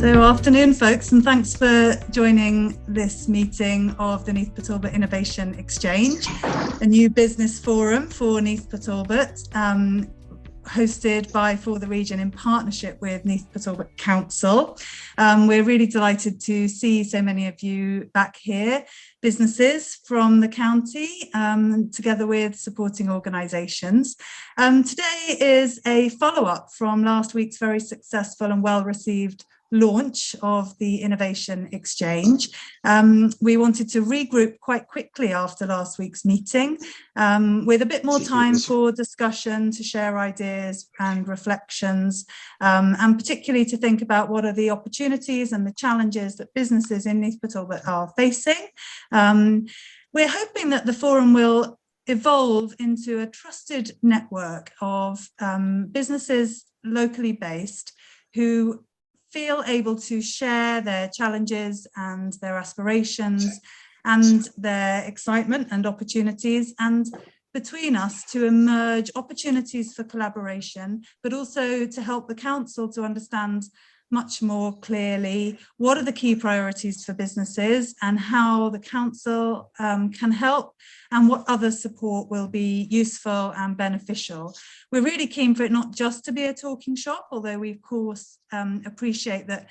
So afternoon, folks, and thanks for joining this meeting of the Neath Port Talbot Innovation Exchange, a new business forum for Neath Port Talbot, hosted by For the Region in partnership with Neath Port Talbot Council. We're really delighted to see so many of you back here, businesses from the county, together with supporting organisations. Today is a follow-up from last week's very successful and well-received launch of the Innovation Exchange. We wanted to regroup quite quickly after last week's meeting with a bit more time for discussion, to share ideas and reflections, and particularly to think about what are the opportunities and the challenges that businesses in Neath Port Talbot are facing. We're hoping that the forum will evolve into a trusted network of businesses locally based who feel able to share their challenges and their aspirations and their excitement and opportunities, and between us to emerge opportunities for collaboration, but also to help the council to understand much more clearly what are the key priorities for businesses and how the council can help, and what other support will be useful and beneficial. We're really keen for it not just to be a talking shop, although we of course appreciate that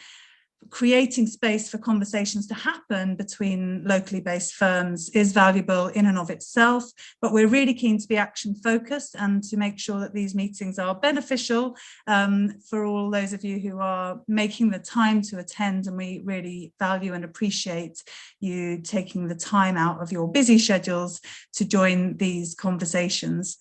creating space for conversations to happen between locally based firms is valuable in and of itself, but we're really keen to be action focused and to make sure that these meetings are beneficial for all those of you who are making the time to attend, and we really value and appreciate you taking the time out of your busy schedules to join these conversations.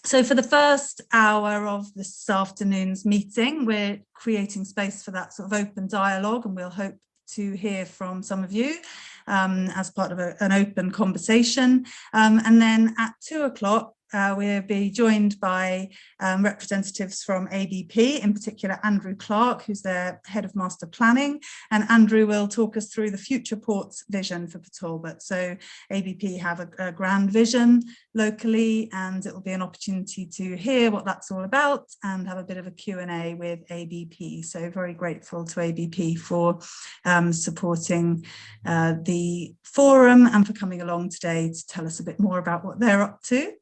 So for the first hour of this afternoon's meeting, we're creating space for that sort of open dialogue, and we'll hope to hear from some of you as part of an open conversation. And then at 2 o'clock, we'll be joined by representatives from ABP, in particular Andrew Clark, who's their head of master planning, and Andrew will talk us through the future ports vision for Port Talbot. So ABP have a grand vision locally, and it will be an opportunity to hear what that's all about and have a bit of a Q&A with ABP. So very grateful to ABP for supporting the forum and for coming along today to tell us a bit more about what they're up to.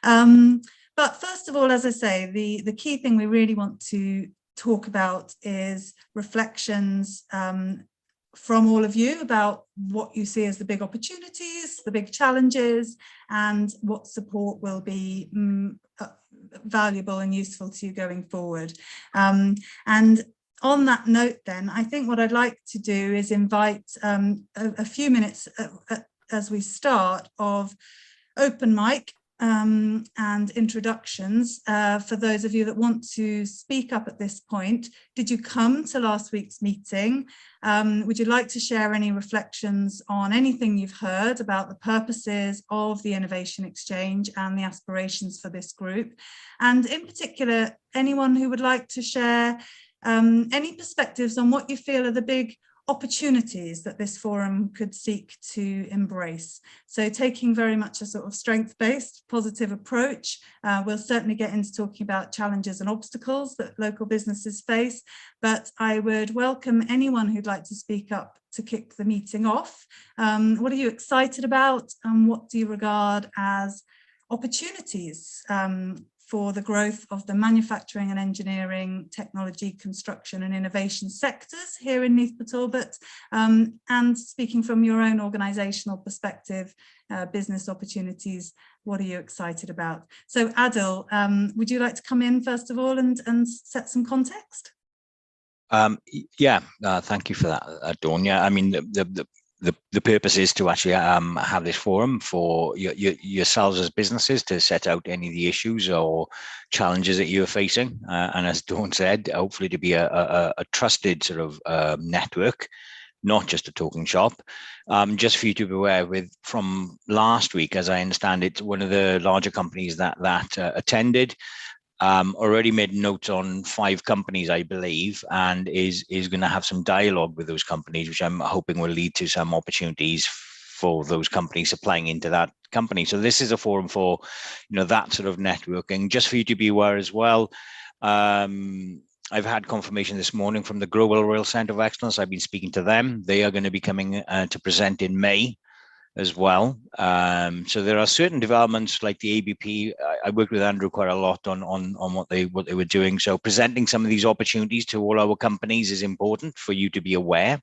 But first of all, as I say, the key thing we really want to talk about is reflections from all of you about what you see as the big opportunities, the big challenges, and what support will be valuable and useful to you going forward. And on that note then, I think what I'd like to do is invite a few minutes as we start of open mic and introductions for those of you that want to speak up at this point. Did you come to last week's meeting? Would you like to share any reflections on anything you've heard about the purposes of the Innovation Exchange and the aspirations for this group? And in particular, anyone who would like to share any perspectives on what you feel are the big opportunities that this forum could seek to embrace. So taking very much a sort of strength-based positive approach, we'll certainly get into talking about challenges and obstacles that local businesses face, but I would welcome anyone who'd like to speak up to kick the meeting off. What are you excited about, and what do you regard as opportunities for the growth of the manufacturing and engineering, technology, construction and innovation sectors here in Neath Port Talbot, and speaking from your own organisational perspective, business opportunities, what are you excited about? So Adil, would you like to come in first of all and set some context? Thank you for that, Dawn. Yeah, I mean, the purpose is to actually have this forum for yourselves as businesses to set out any of the issues or challenges that you're facing, and as Dawn said, hopefully to be a trusted sort of network, not just a talking shop. Just for you to be aware, from last week, as I understand it, one of the larger companies that attended already made notes on 5 companies, I believe, and is going to have some dialogue with those companies, which I'm hoping will lead to some opportunities for those companies supplying into that company. So this is a forum for, that sort of networking. Just for you to be aware as well, I've had confirmation this morning from the Global Rail Centre of Excellence. I've been speaking to them. They are going to be coming to present in May as well. So there are certain developments like the ABP. I worked with Andrew quite a lot on what they were doing. So presenting some of these opportunities to all our companies is important for you to be aware.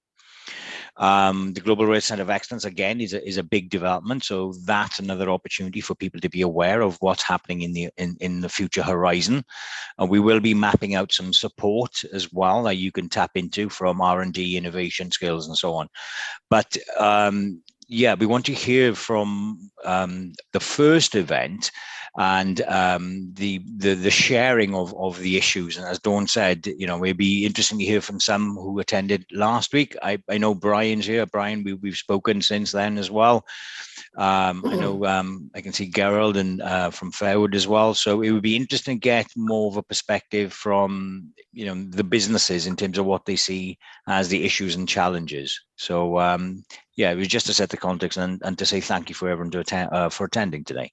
The Global Rail Centre of Excellence, again, is a big development. So that's another opportunity for people to be aware of what's happening in the future horizon. And we will be mapping out some support as well that you can tap into from R&D, innovation skills, and so on. But yeah, we want to hear from the first event and the sharing of the issues. And as Dawn said, it'd be interesting to hear from some who attended last week. I know Brian's here. Brian, we've spoken since then as well. I know I can see Gerald and from Fairwood as well. So it would be interesting to get more of a perspective from the businesses in terms of what they see as the issues and challenges. So yeah, it was just to set the context and to say thank you for everyone for attending today.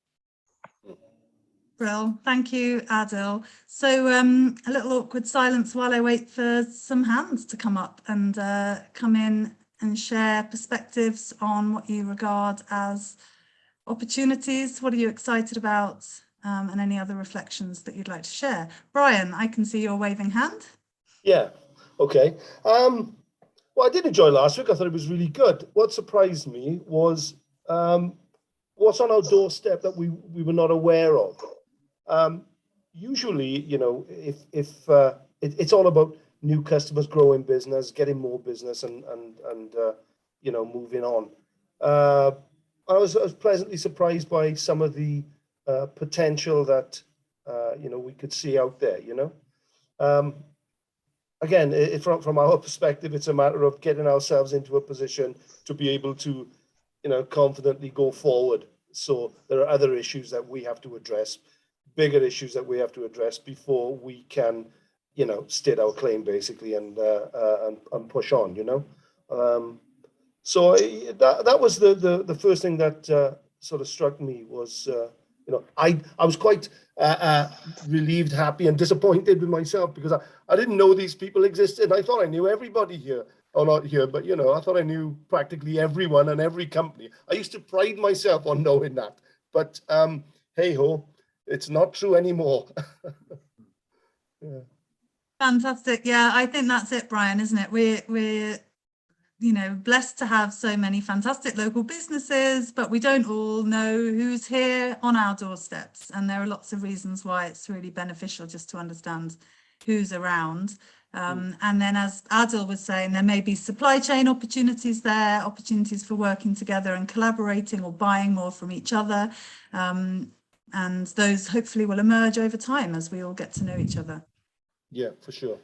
Brill, thank you, Adil. So a little awkward silence while I wait for some hands to come up and come in and share perspectives on what you regard as opportunities. What are you excited about? And any other reflections that you'd like to share. Brian, I can see your waving hand. Yeah, okay. Well, I did enjoy last week. I thought it was really good. What surprised me was what's on our doorstep that we were not aware of. Usually, if it's all about new customers, growing business, getting more business, and moving on. I was pleasantly surprised by some of the potential that we could see out there. Again, from our perspective, it's a matter of getting ourselves into a position to be able to, confidently go forward. So there are other issues that we have to address, bigger issues that we have to address before we can, state our claim basically and push on. So that was the first thing that sort of struck me was, I was quite relieved, happy, and disappointed with myself because I didn't know these people existed. I thought I knew everybody here, or not here, but I thought I knew practically everyone and every company. I used to pride myself on knowing that, but hey ho, it's not true anymore. Yeah. Fantastic. Yeah, I think that's it, Brian, isn't it? We're blessed to have so many fantastic local businesses, but we don't all know who's here on our doorsteps. And there are lots of reasons why it's really beneficial just to understand who's around. And then, as Adil was saying, there may be supply chain opportunities there, opportunities for working together and collaborating or buying more from each other. And those hopefully will emerge over time as we all get to know each other. Yeah, for sure.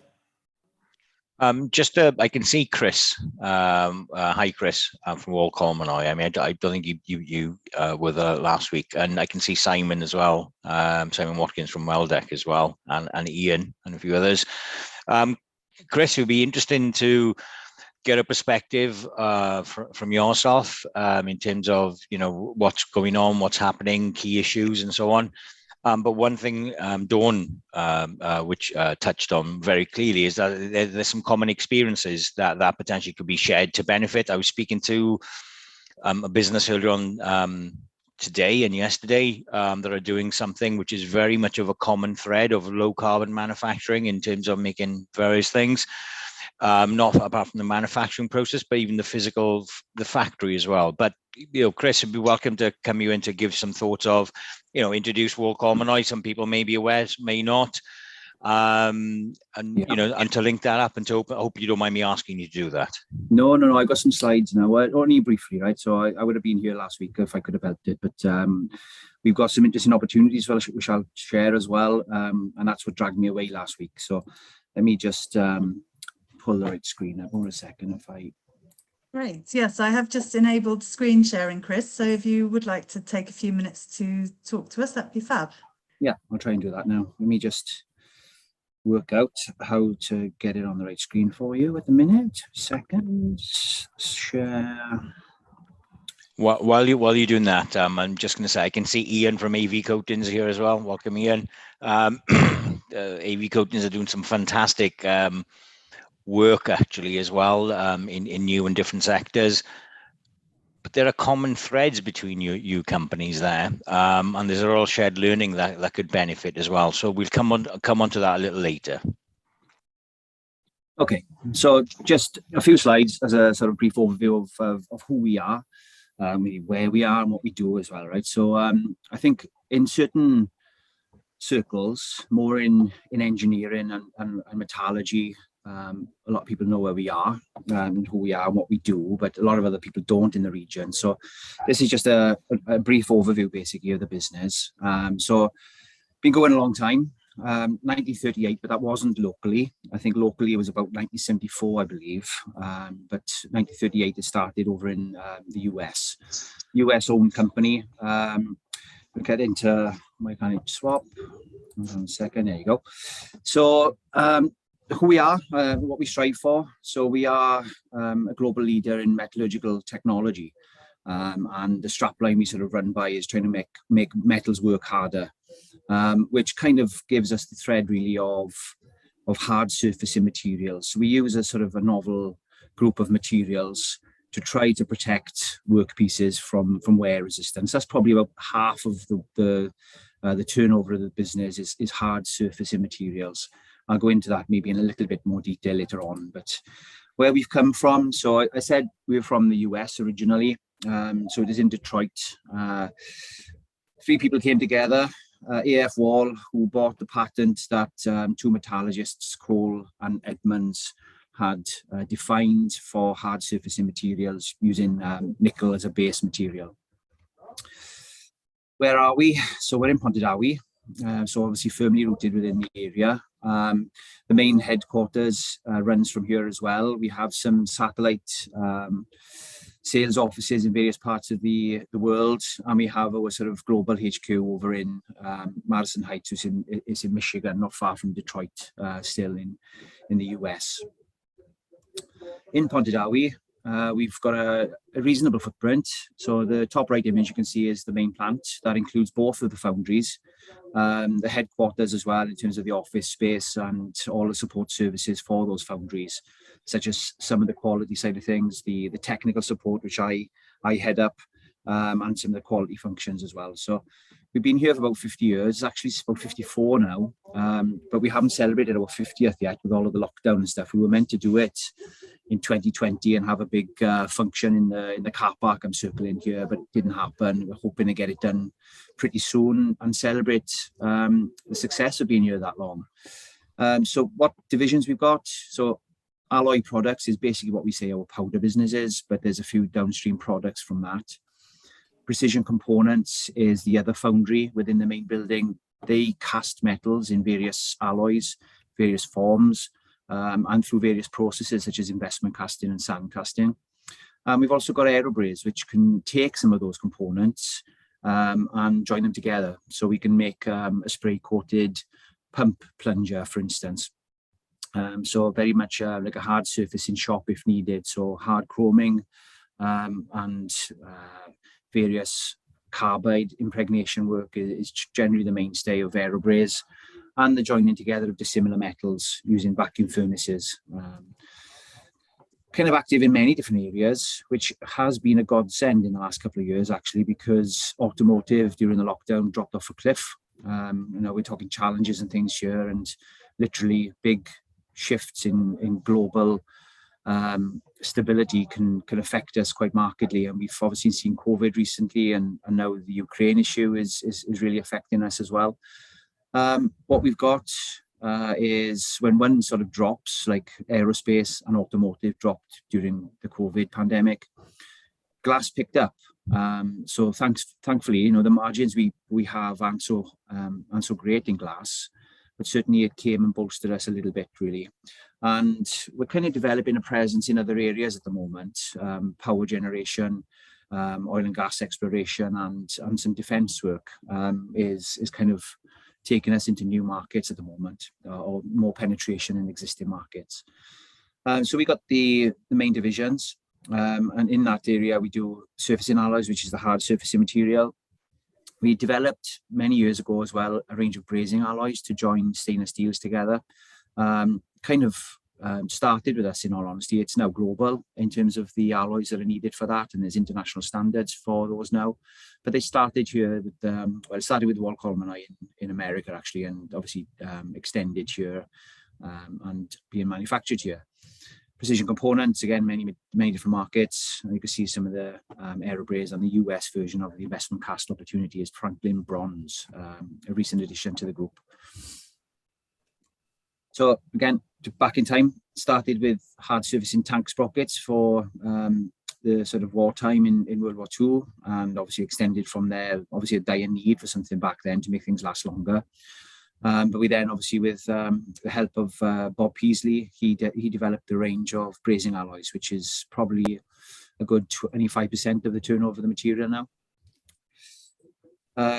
I can see Chris. Hi, Chris, from Wall Common. I mean, I don't think you were there last week, and I can see Simon as well. Simon Watkins from Weldeck as well, and Ian and a few others. Chris, it would be interesting to get a perspective from yourself in terms of what's going on, what's happening, key issues, and so on. But one thing Dawn, which touched on very clearly, is that there's some common experiences that potentially could be shared to benefit. I was speaking to a business earlier on today and yesterday that are doing something which is very much of a common thread of low carbon manufacturing in terms of making various things. Not apart from the manufacturing process, but even the factory as well. But Chris would be welcome to come in to give some thoughts of, introduce Wall Common. Some people may be aware, may not, and to link that up. And to I hope you don't mind me asking you to do that. No. I've got some slides now, only briefly, right? So I would have been here last week if I could have helped it, but we've got some interesting opportunities which I'll share as well, and that's what dragged me away last week. So let me just pull the right screen up. Hold on a second. Great. Yes, I have just enabled screen sharing, Chris. So if you would like to take a few minutes to talk to us, that'd be fab. Yeah, I'll try and do that now. Let me just work out how to get it on the right screen for you at the minute. Seconds. Share. While you're doing that, I'm just going to say I can see Ian from AV Coatings here as well. Welcome, Ian. AV Coatings are doing some fantastic work actually as well in new and different sectors. But there are common threads between you companies there, and there's a real shared learning that could benefit as well. So we'll come on to that a little later. Okay, so just a few slides as a sort of brief overview of who we are, where we are and what we do as well, right? So I think in certain circles, more in engineering and metallurgy, a lot of people know where we are and who we are and what we do, but a lot of other people don't in the region. So this is just a brief overview basically of the business. So been going a long time, 1938, but that wasn't locally. I think locally it was about 1974, I believe. But 1938 it started over in the US owned company. We'll get into my kind of swap. Hold on a second, there you go. So who we are, what we strive for. So we are a global leader in metallurgical technology. And the strapline we sort of run by is trying to make metals work harder, which kind of gives us the thread really of hard surfacing materials. So we use a sort of a novel group of materials to try to protect workpieces from wear resistance. That's probably about half of the turnover of the business is hard surfacing materials. I'll go into that maybe in a little bit more detail later on, but where we've come from. So I said we're from the US originally. So it is in Detroit. 3 people came together, AF Wall, who bought the patent that 2 metallurgists, Cole and Edmonds, had defined for hard surfacing materials using nickel as a base material. Where are we? So we're in Pontardawe. So obviously firmly rooted within the area. The main headquarters runs from here as well. We have some satellite sales offices in various parts of the world, and we have our sort of global HQ over in Madison Heights, which is in Michigan, not far from Detroit, still in the US. In Pontardawe, we've got a reasonable footprint. So the top right image you can see is the main plant. That includes both of the foundries, the headquarters as well in terms of the office space and all the support services for those foundries, such as some of the quality side of things, the technical support, which I head up, and some of the quality functions as well. So we've been here for about 50 years, actually it's about 54 now, but we haven't celebrated our 50th yet with all of the lockdown and stuff. We were meant to do it in 2020 and have a big function in the car park I'm circling here, but it didn't happen. We're hoping to get it done pretty soon and celebrate the success of being here that long. So what divisions we've got? So alloy products is basically what we say our powder business is, but there's a few downstream products from that. Precision components is the other foundry within the main building. They cast metals in various alloys, various forms, and through various processes such as investment casting and sand casting. We've also got Aerobraze, which can take some of those components and join them together. So we can make a spray coated pump plunger, for instance. So very much like a hard surfacing shop if needed. So hard chroming and various carbide impregnation work is generally the mainstay of Aerobraze, and the joining together of dissimilar metals using vacuum furnaces. Kind of active in many different areas, which has been a godsend in the last couple of years, actually, because automotive during the lockdown dropped off a cliff. We're talking challenges and things here, and literally big shifts in global stability can affect us quite markedly. And we've obviously seen COVID recently, and now the Ukraine issue is really affecting us as well. What we've got is when one sort of drops, like aerospace and automotive dropped during the COVID pandemic, glass picked up. So thankfully, the margins we have aren't so great in glass, but certainly it came and bolstered us a little bit, really. And we're kind of developing a presence in other areas at the moment, power generation, oil and gas exploration, and some defence work is kind of taking us into new markets at the moment, or more penetration in existing markets. So we got the main divisions, and in that area we do surfacing alloys, which is the hard surfacing material. We developed many years ago as well a range of brazing alloys to join stainless steels together. Started with us, in all honesty. It's now global in terms of the alloys that are needed for that, and there's international standards for those now. But they started here with it started with wall column and I in America actually, and obviously extended here and being manufactured here. Precision components, again, many different markets. You can see some of the aerobraze, and the US version of the investment cast opportunity is Franklin Bronze, a recent addition to the group. So again, back in time, started with hard surfacing tank sprockets for the sort of wartime in World War II, and obviously extended from there. Obviously a dire need for something back then to make things last longer. But we then, obviously, with the help of Bob Peasley, he developed a range of brazing alloys, which is probably a good 25% of the turnover of the material now.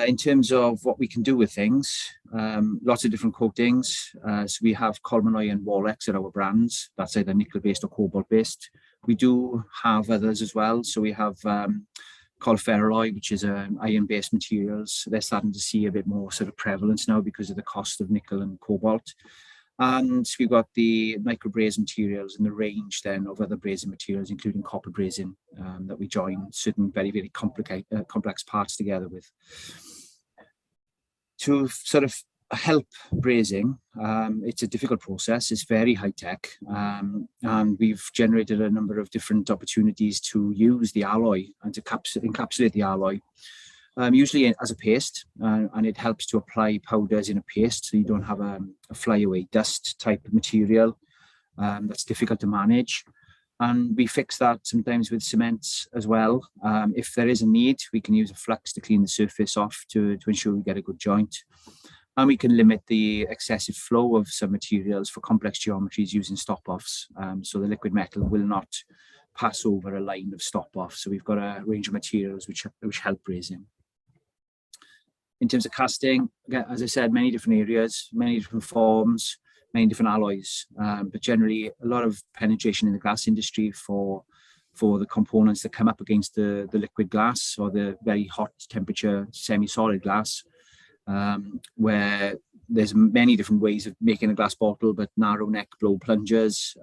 In terms of what we can do with things, lots of different coatings. So we have Colmanoy and Wallex are our brands. That's either nickel-based or cobalt-based. We do have others as well. So we have Colferroy, which is an iron-based materials. They're starting to see a bit more sort of prevalence now because of the cost of nickel and cobalt. And we've got the micro-braze materials and the range then of other brazing materials, including copper brazing, that we join certain very, very complex parts together with. To sort of help brazing, it's a difficult process. It's very high tech, and we've generated a number of different opportunities to use the alloy and to encapsulate the alloy, usually as a paste, and it helps to apply powders in a paste, so you don't have a flyaway dust type of material that's difficult to manage. And we fix that sometimes with cements as well. If there is a need, we can use a flux to clean the surface off to ensure we get a good joint. And we can limit the excessive flow of some materials for complex geometries using stop-offs. So the liquid metal will not pass over a line of stop-off. So we've got a range of materials which help brazing. In terms of casting, again, as I said, many different areas, many different forms, many different alloys, but generally a lot of penetration in the glass industry for the components that come up against the liquid glass or the very hot temperature semi-solid glass. Where there's many different ways of making a glass bottle, but narrow neck blow plungers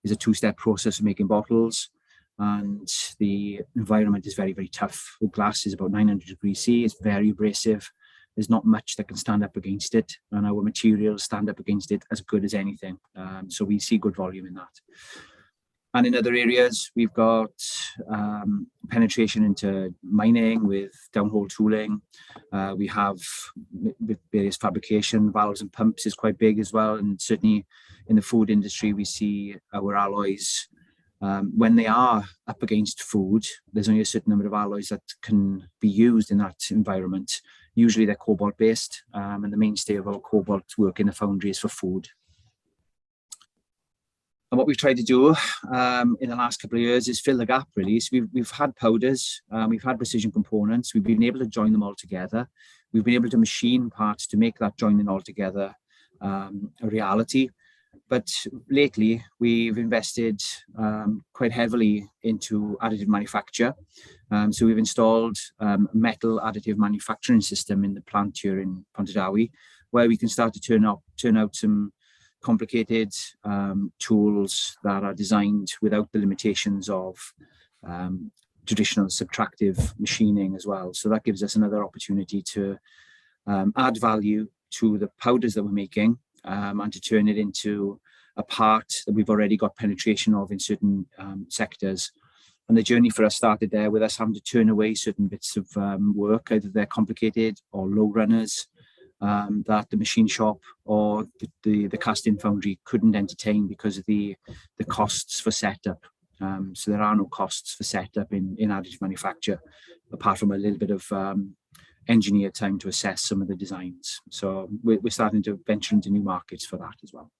is a two-step process of making bottles, and the environment is very, very tough. The glass is about 900 degrees C. It's very abrasive. There's not much that can stand up against it, and our materials stand up against it as good as anything. So we see good volume in that. And in other areas, we've got penetration into mining with downhole tooling. We have with various fabrication, valves and pumps is quite big as well. And certainly in the food industry, we see our alloys, when they are up against food, there's only a certain number of alloys that can be used in that environment. Usually they're cobalt-based, and the mainstay of our cobalt work in the foundry is for food. And what we've tried to do in the last couple of years is fill the gap, really. So we've had powders, we've had precision components, we've been able to join them all together. We've been able to machine parts to make that joining all together a reality. But lately, we've invested quite heavily into additive manufacture. So we've installed a metal additive manufacturing system in the plant here in Pontardawe, where we can start to turn out some complicated tools that are designed without the limitations of traditional subtractive machining as well. So that gives us another opportunity to add value to the powders that we're making, and to turn it into a part that we've already got penetration of in certain sectors. And the journey for us started there with us having to turn away certain bits of work, either they're complicated or low runners, that the machine shop or the casting foundry couldn't entertain because of the costs for setup. So there are no costs for setup in additive manufacture, apart from a little bit of engineer time to assess some of the designs. So we're starting to venture into new markets for that as well.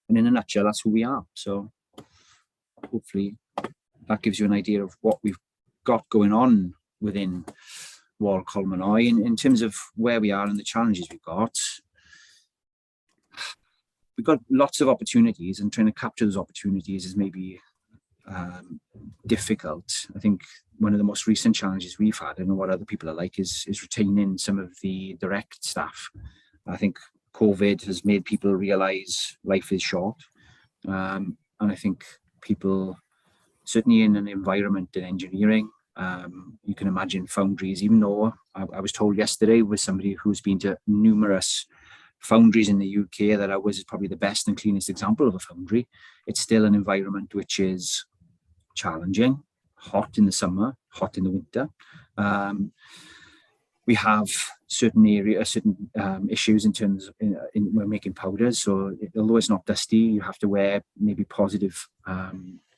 And in a nutshell, that's who we are. So hopefully that gives you an idea of what we've got going on within Wall Colmanoy in terms of where we are and the challenges we've got. We've got lots of opportunities, and trying to capture those opportunities is maybe difficult. I think one of the most recent challenges we've had, I don't know what other people are like, is retaining some of the direct staff. I think COVID has made people realize life is short. And I think people, certainly in an environment in engineering, you can imagine foundries, even though I was told yesterday with somebody who's been to numerous foundries in the UK that ours is probably the best and cleanest example of a foundry. It's still an environment which is challenging, hot in the summer, hot in the winter. We have certain issues in terms of in when making powders. So although it's not dusty, you have to wear maybe positive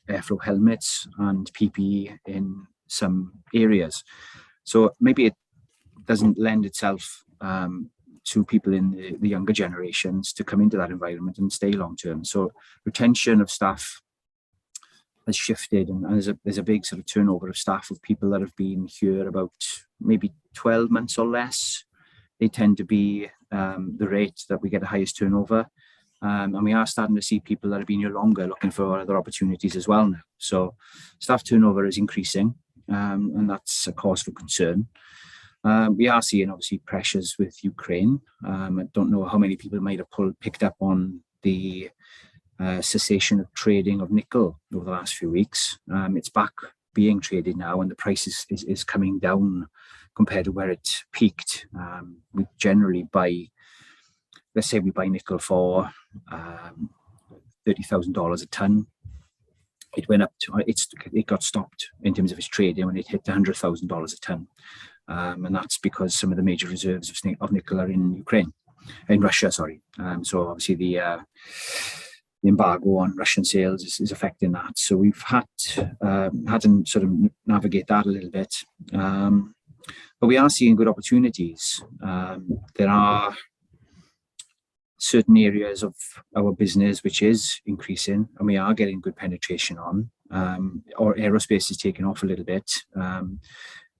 airflow helmets and PPE in some areas. So maybe it doesn't lend itself to people in the younger generations to come into that environment and stay long term. So retention of staff has shifted, and there's a big sort of turnover of staff of people that have been here about maybe 12 months or less. They tend to be the rate that we get the highest turnover. And we are starting to see people that have been here longer looking for other opportunities as well now. So staff turnover is increasing, and that's a cause for concern. We are seeing obviously pressures with Ukraine. I don't know how many people might have picked up on the cessation of trading of nickel over the last few weeks. It's back being traded now, and the price is coming down compared to where it peaked. We generally buy, let's say we buy nickel for $30,000 a ton. It went up to, it got stopped in terms of its trading when it hit $100,000 a ton. And that's because some of the major reserves of nickel are in Russia, sorry. So obviously the embargo on Russian sales is affecting that. So we've had to sort of navigate that a little bit. But we are seeing good opportunities. There are certain areas of our business which is increasing, and we are getting good penetration on. Our aerospace is taking off a little bit.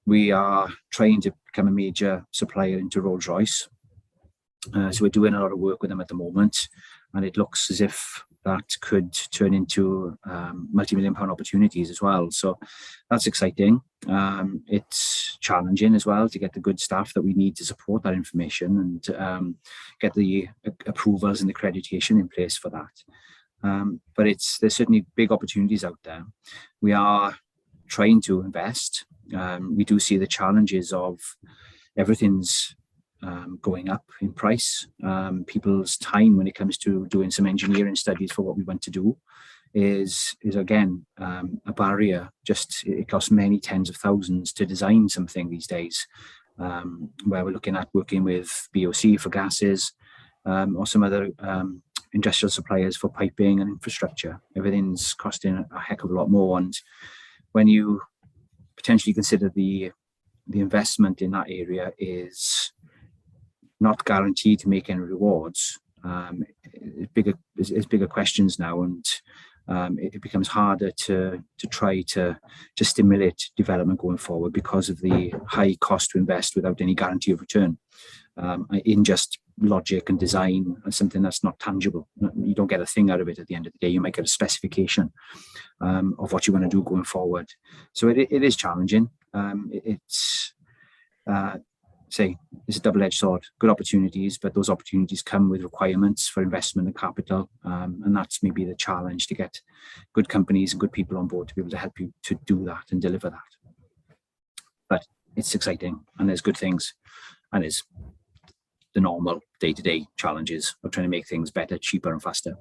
We are trying to become a major supplier into Rolls-Royce. So we're doing a lot of work with them at the moment, and it looks as if that could turn into multi-million-pound opportunities as well. So that's exciting. It's challenging as well to get the good staff that we need to support that information and get the approvals and accreditation in place for that. But there's certainly big opportunities out there. We are trying to invest. We do see the challenges of everything's going up in price. People's time when it comes to doing some engineering studies for what we want to do is again a barrier. Just it costs many tens of thousands to design something these days, where we're looking at working with BOC for gases or some other industrial suppliers for piping and infrastructure. Everything's costing a heck of a lot more, and when you potentially consider the investment in that area is not guaranteed to make any rewards. It's bigger questions now, and it becomes harder to try to stimulate development going forward because of the high cost to invest without any guarantee of return in just logic and design and something that's not tangible. You don't get a thing out of it at the end of the day. You might get a specification of what you want to do going forward. So it is challenging. It's a double-edged sword. Good opportunities, but those opportunities come with requirements for investment and capital, and that's maybe the challenge, to get good companies and good people on board to be able to help you to do that and deliver that. But it's exciting, and there's good things, and there's the normal day-to-day challenges of trying to make things better, cheaper and faster.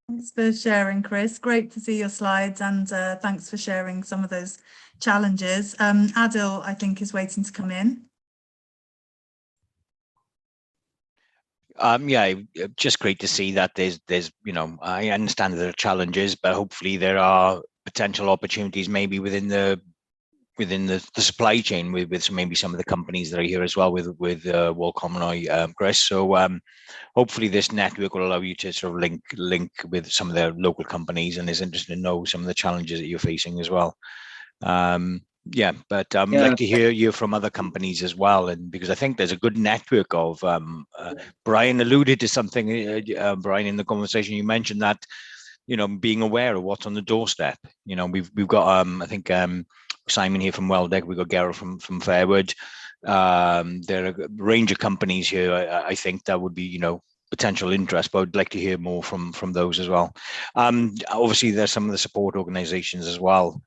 Thanks for sharing, Chris. Great to see your slides, and thanks for sharing some of those challenges. Adil, I think, is waiting to come in. Yeah, just great to see that there's I understand there are challenges, but hopefully there are potential opportunities maybe within the supply chain with maybe some of the companies that are here as well with Walcomnoy, Chris. So hopefully this network will allow you to sort of link with some of the local companies, and is interested to know some of the challenges that you're facing as well. Yeah, but I'd like to hear from other companies as well, and because I think there's a good network of Brian alluded to something, Brian, in the conversation. You mentioned that being aware of what's on the doorstep. We've got I think Simon here from Weldeck, we've got Gerald from Fairwood. There are a range of companies here, I think, that would be, potential interest, but I'd like to hear more from those as well. Obviously, there's some of the support organizations as well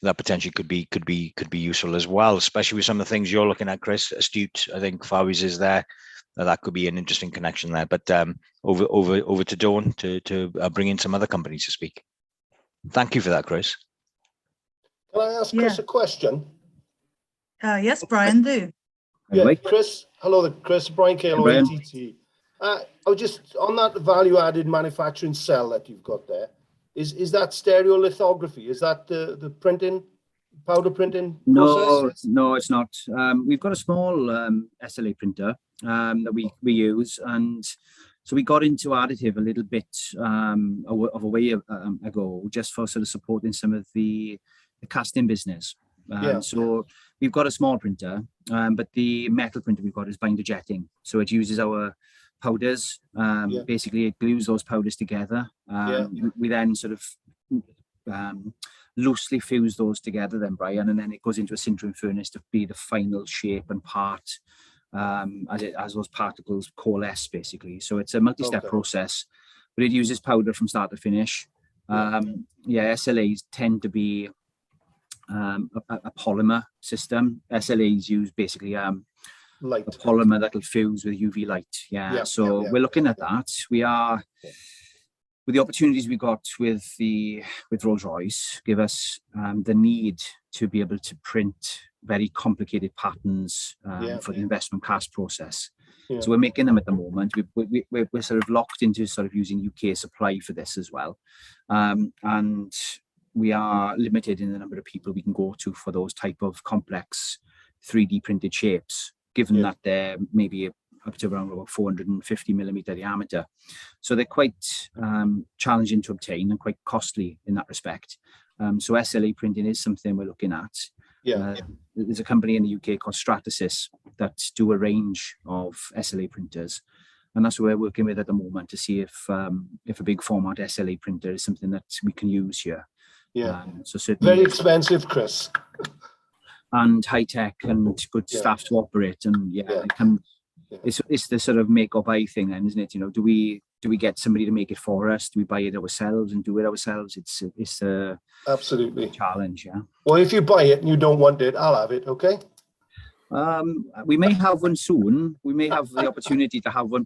that potentially could be useful as well, especially with some of the things you're looking at, Chris. Astute, I think Fawies is there. That could be an interesting connection there. But over to Dawn to bring in some other companies to speak. Thank you for that, Chris. Can I ask Chris a question? Yes, Brian, do. Yeah, Chris. Hello, Chris. Brian Calo, ATT. I was just on that value-added manufacturing cell that you've got there. Is that stereolithography? Is that the printing, powder printing process? No, it's not. We've got a small SLA printer that we use, and so we got into additive a little bit of a way ago, just for sort of supporting some of the casting business. So we've got a small printer, but the metal printer we've got is binder jetting, so it uses our powders. Basically, it glues those powders together. We then sort of loosely fuse those together, then, Brian, and then it goes into a sintering furnace to be the final shape and part as those particles coalesce, basically. So it's a multi-step process, but it uses powder from start to finish. SLAs tend to be a polymer system. SLAs use basically light, a polymer that'll fuse with UV light. So we're looking at that. We are, with the opportunities we got with Rolls-Royce, give us the need to be able to print very complicated patterns for the investment cast process. So we're making them at the moment. We're sort of locked into sort of using UK supply for this as well, and we are limited in the number of people we can go to for those type of complex 3D printed shapes, given that they're maybe up to around about 450 millimeter diameter. So they're quite challenging to obtain and quite costly in that respect. So SLA printing is something we're looking at. There's a company in the UK called Stratasys that do a range of SLA printers, and that's what we're working with at the moment to see if a big format SLA printer is something that we can use here. So certainly very expensive, Chris, and high tech and good staff to operate, and it can. It's the sort of make or buy thing, then, isn't it? Do we get somebody to make it for us? Do we buy it ourselves and do it ourselves? It's a absolutely challenge. Well, if you buy it and you don't want it, I'll have it. Okay. We may have one soon. We may have the opportunity to have one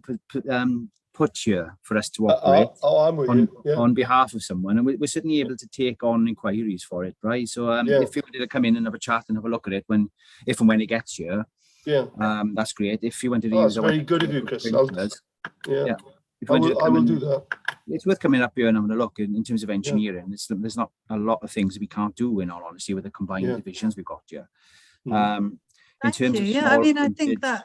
put here for us to operate I'm with you. On behalf of someone, and we're certainly able to take on inquiries for it, right? So if you wanted to come in and have a chat and have a look at it if and when it gets here, that's great. If you wanted to use very good of you, Chris. I will do that. It's worth coming up here and having a look in terms of engineering. There's not a lot of things we can't do, in all honesty, with the combined divisions we've got here. In terms of I mean, I think that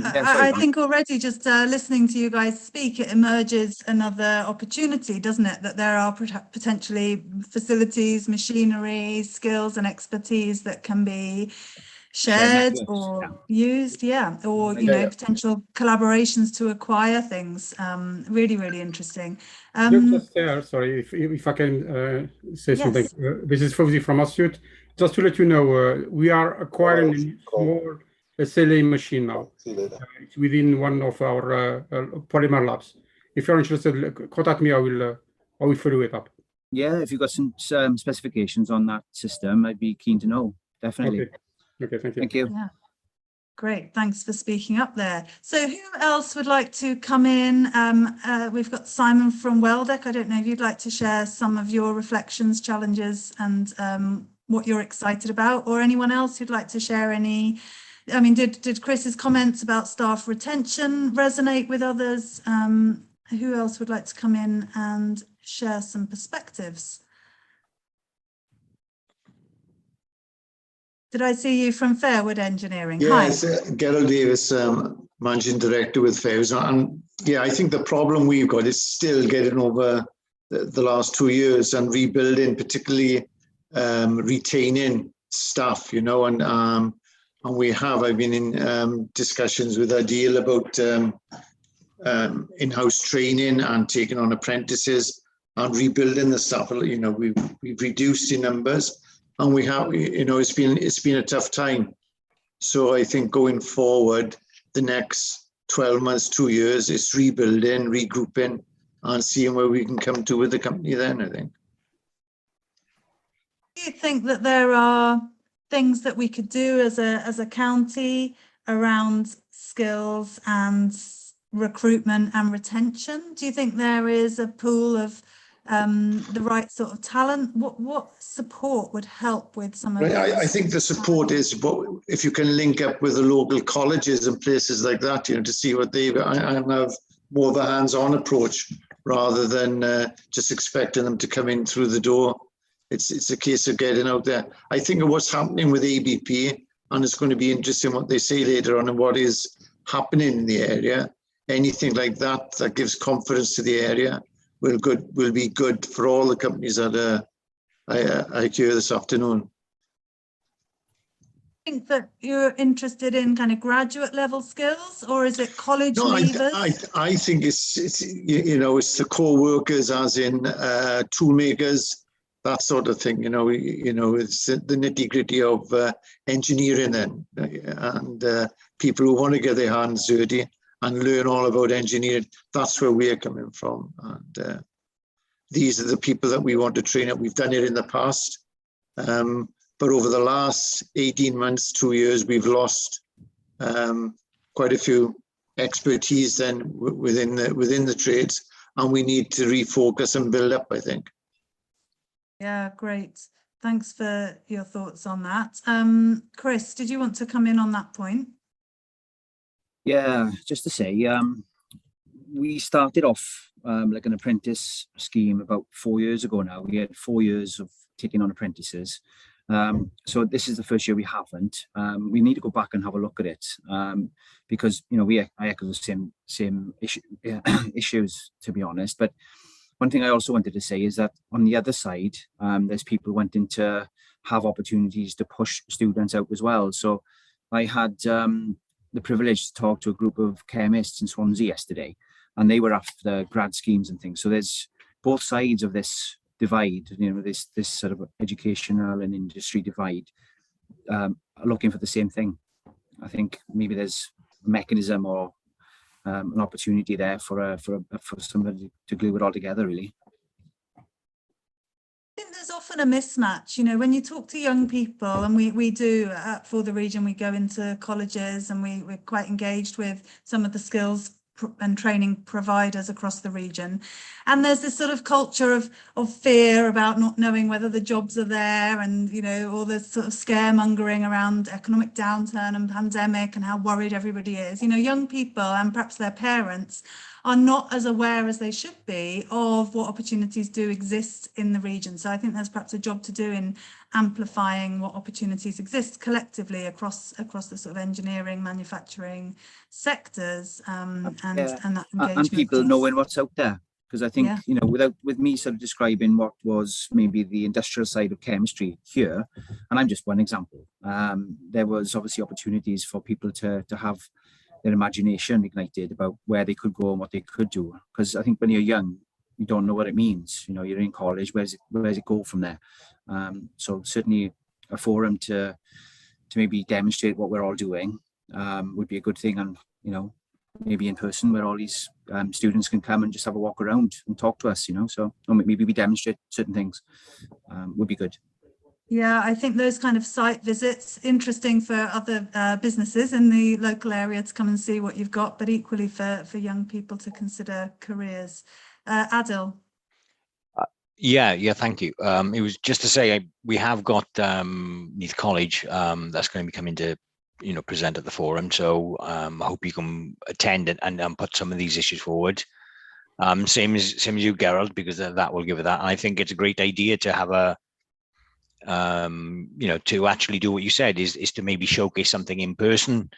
I think already just listening to you guys speak, it emerges another opportunity, doesn't it? That there are potentially facilities, machinery, skills and expertise that can be shared or used, or potential collaborations to acquire things. Really interesting. Sorry, if I can say something. This is Fawzi from Astute. Just to let you know, we are acquiring a small SLA machine now. It's within one of our polymer labs. If you're interested, contact me. I will follow it up. Yeah, if you've got some specifications on that system, I'd be keen to know. Definitely. Okay, thank you. Thank you. Yeah, great. Thanks for speaking up there. So who else would like to come in? We've got Simon from Weldeck. I don't know if you'd like to share some of your reflections, challenges, and what you're excited about, or anyone else who'd like to share any. I mean, did Chris's comments about staff retention resonate with others? Who else would like to come in and share some perspectives? Did I see you from Fairwood Engineering? Yes, Gerald Davis, Managing Director with Fairwood. And I think the problem we've got is still getting over the last 2 years and rebuilding, particularly retaining staff, and I've been in discussions with Adil about in-house training and taking on apprentices and rebuilding the staff. You know, we've reduced the numbers, and we have, you know, it's been a tough time. So I think going forward, the next 12 months, 2 years, it's rebuilding, regrouping, and seeing where we can come to with the company then, I think. Do you think that there are things that we could do as a county around skills and recruitment and retention? Do you think there is a pool of the right sort of talent? What support would help with some of I think the support is, if you can link up with the local colleges and places like that, you know, to see what they and have more of a hands-on approach rather than just expecting them to come in through the door. It's a case of getting out there. I think of what's happening with ABP, and it's going to be interesting what they say later on and what is happening in the area. Anything like that that gives confidence to the area will be good for all the companies that I hear this afternoon. I think that you're interested in kind of graduate level skills, or is it college leavers? I think it's you know, it's the core workers, as in tool makers, that sort of thing. You know, it's the nitty gritty of engineering then, and people who want to get their hands dirty and learn all about engineering. That's where we're coming from, and these are the people that we want to train up. We've done it in the past, but over the last 18 months, 2 years, we've lost quite a few expertise then within the trades, and we need to refocus and build up, I think. Yeah, great. Thanks for your thoughts on that. Chris, did you want to come in on that point? Yeah, just to say, we started off like an apprentice scheme about 4 years ago now. We had 4 years of taking on apprentices. So this is the first year we haven't. We need to go back and have a look at it, because, you know, I echo the same issues, to be honest. But one thing I also wanted to say is that on the other side, there's people wanting to have opportunities to push students out as well. So I had the privilege to talk to a group of chemists in Swansea yesterday, and they were after grad schemes and things. So there's both sides of this divide, you know, this sort of educational and industry divide, looking for the same thing. I think maybe there's a mechanism or an opportunity there for somebody to glue it all together, really. I think there's often a mismatch, you know, when you talk to young people, and we do for the region, we go into colleges and we're quite engaged with some of the skills and training providers across the region, and there's this sort of culture of fear about not knowing whether the jobs are there, and, you know, all this sort of scaremongering around economic downturn and pandemic and how worried everybody is. You know, young people and perhaps their parents are not as aware as they should be of what opportunities do exist in the region. So I think there's perhaps a job to do in amplifying what opportunities exist collectively across the sort of engineering, manufacturing sectors, and that engagement. And people knowing what's out there. Because I think, you know, with me sort of describing what was maybe the industrial side of chemistry here, and I'm just one example, there was obviously opportunities for people to have their imagination ignited about where they could go and what they could do. Because I think when you're young, you don't know what it means. You know, you're in college, where's it go from there? So certainly a forum to maybe demonstrate what we're all doing would be a good thing. And, you know, maybe in person where all these students can come and just have a walk around and talk to us, you know, so or maybe we demonstrate certain things would be good. Yeah, I think those kind of site visits, interesting for other businesses in the local area to come and see what you've got, but equally for young people to consider careers. Adil. Yeah, thank you. It was just to say we have got Neath College that's going to be coming to, you know, present at the forum. So I hope you can attend and put some of these issues forward. Same as you, Gerald, because that will give it that. And I think it's a great idea to have a you know, to actually do what you said is to maybe showcase something in person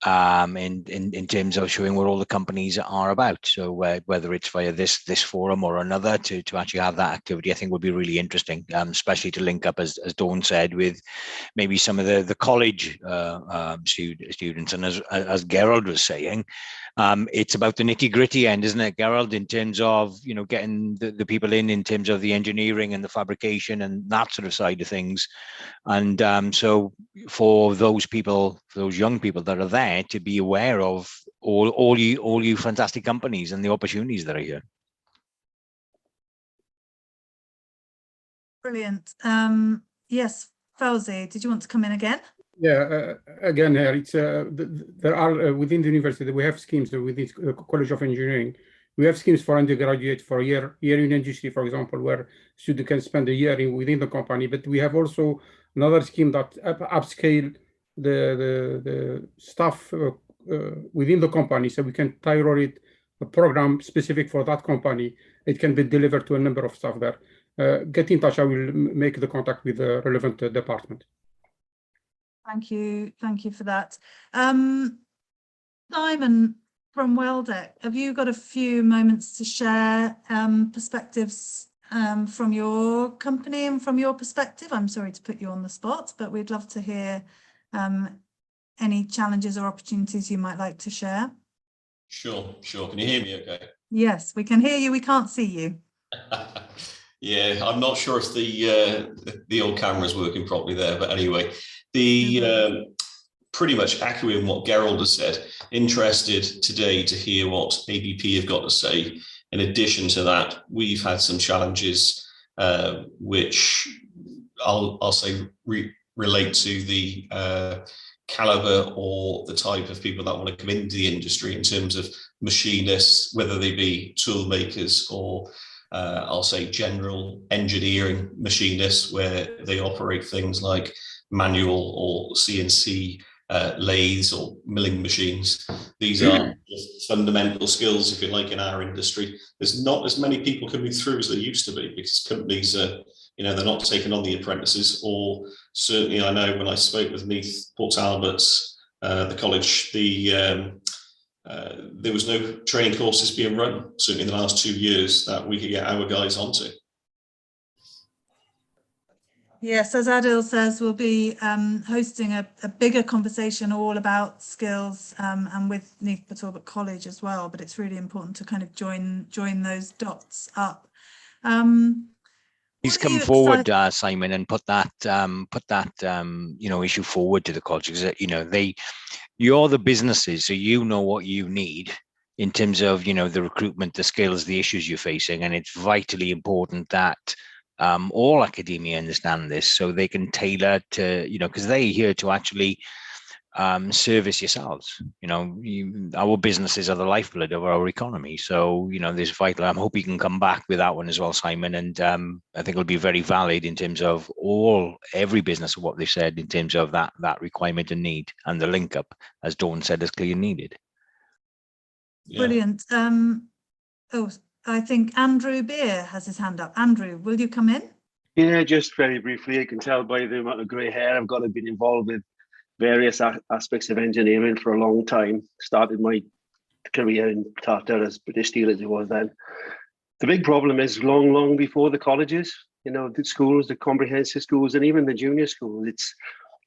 in terms of showing what all the companies are about. So whether it's via this forum or another, to actually have that activity, I think would be really interesting, especially to link up, as Dawn said, with maybe some of the college students. And as Gerald was saying, it's about the nitty-gritty end, isn't it, Gerald, in terms of, you know, getting the people in terms of the engineering and the fabrication and that sort of side of things. And so for those people, for those young people that are there, to be aware of all you fantastic companies and the opportunities that are here. Brilliant. Yes, Fauzi, did you want to come in again? Yeah, again, it's there are within the university, we have schemes within the College of Engineering. We have schemes for undergraduate for a year in industry, for example, where student can spend a year within the company. But we have also another scheme that upscale the staff within the company, so we can tailor it a program specific for that company. It can be delivered to a number of staff there. Get in touch. I will make the contact with the relevant department. Thank you for that. Simon from Weldeck, have you got a few moments to share perspectives from your company and from your perspective? I'm sorry to put you on the spot, but we'd love to hear any challenges or opportunities you might like to share. Sure. Can you hear me okay? Yes, we can hear you. We can't see you. Yeah, I'm not sure if the old camera's working properly there, but anyway, pretty much echoing what Gerald has said. Interested today to hear what ABP have got to say. In addition to that, we've had some challenges which I'll say relate to the caliber or the type of people that want to come into the industry in terms of machinists, whether they be tool makers or I'll say general engineering machinists, where they operate things like manual or CNC lathes or milling machines. These are fundamental skills, if you like, in our industry. There's not as many people coming through as there used to be, because companies are, you know, they're not taking on the apprentices. Or certainly, I know when I spoke with Neath Port Talbot, the college, there was no training courses being run, certainly in the last 2 years, that we could get our guys onto. Yes, as Adil says, we'll be hosting a bigger conversation all about skills and with Neath Port Talbot College as well, but it's really important to kind of join those dots up. Please come forward, Simon, and put that you know, issue forward to the college, because you know, you're the businesses, so you know what you need in terms of, you know, the recruitment, the skills, the issues you're facing, and it's vitally important that all academia understand this, so they can tailor to, you know, because they're here to actually service yourselves. You know, our businesses are the lifeblood of our economy, so you know, this vital. I hope you can come back with that one as well, Simon, and I think it'll be very valid in terms of every business, what they've said in terms of that requirement and need, and the link up, as Dawn said, is clearly needed. Yeah. Brilliant. Oh, I think Andrew Beer has his hand up. Andrew, will you come in? Yeah, just very briefly. You can tell by the amount of grey hair I've got. I've been involved with various aspects of engineering for a long time. Started my career in Tata as British Steel as it was then. The big problem is long before the colleges, you know, the schools, the comprehensive schools, and even the junior schools.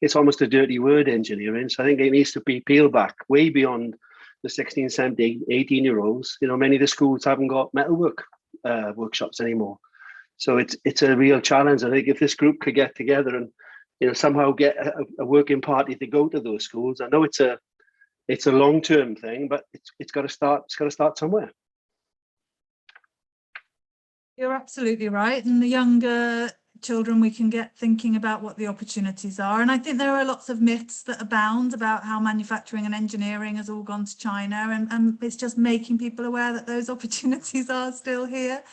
It's almost a dirty word, engineering. So I think it needs to be peeled back way beyond the 16, 17, 18-year-olds. You know, many of the schools haven't got metalwork workshops anymore. So it's a real challenge. I think if this group could get together and, you know, somehow get a working party to go to those schools. I know it's a long-term thing, but it's got to start. It's got to start somewhere. You're absolutely right. And the younger children, we can get thinking about what the opportunities are. And I think there are lots of myths that abound about how manufacturing and engineering has all gone to China, and it's just making people aware that those opportunities are still here.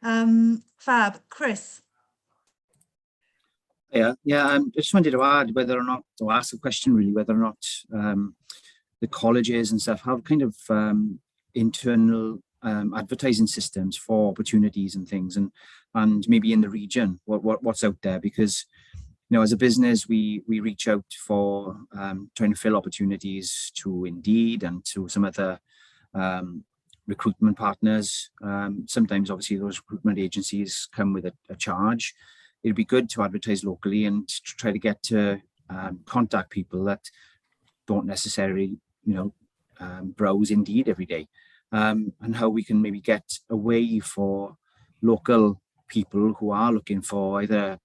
Fab. Chris. Yeah. I just wanted to add whether or not, to ask a question really, whether or not the colleges and stuff have kind of internal advertising systems for opportunities and things, and maybe in the region what's out there, because you know, as a business, we reach out for trying to fill opportunities to Indeed and to some other recruitment partners. Sometimes, obviously, those recruitment agencies come with a charge. It'd be good to advertise locally and to try to get to contact people that don't necessarily, you know, browse Indeed every day, and how we can maybe get a way for local people who are looking for either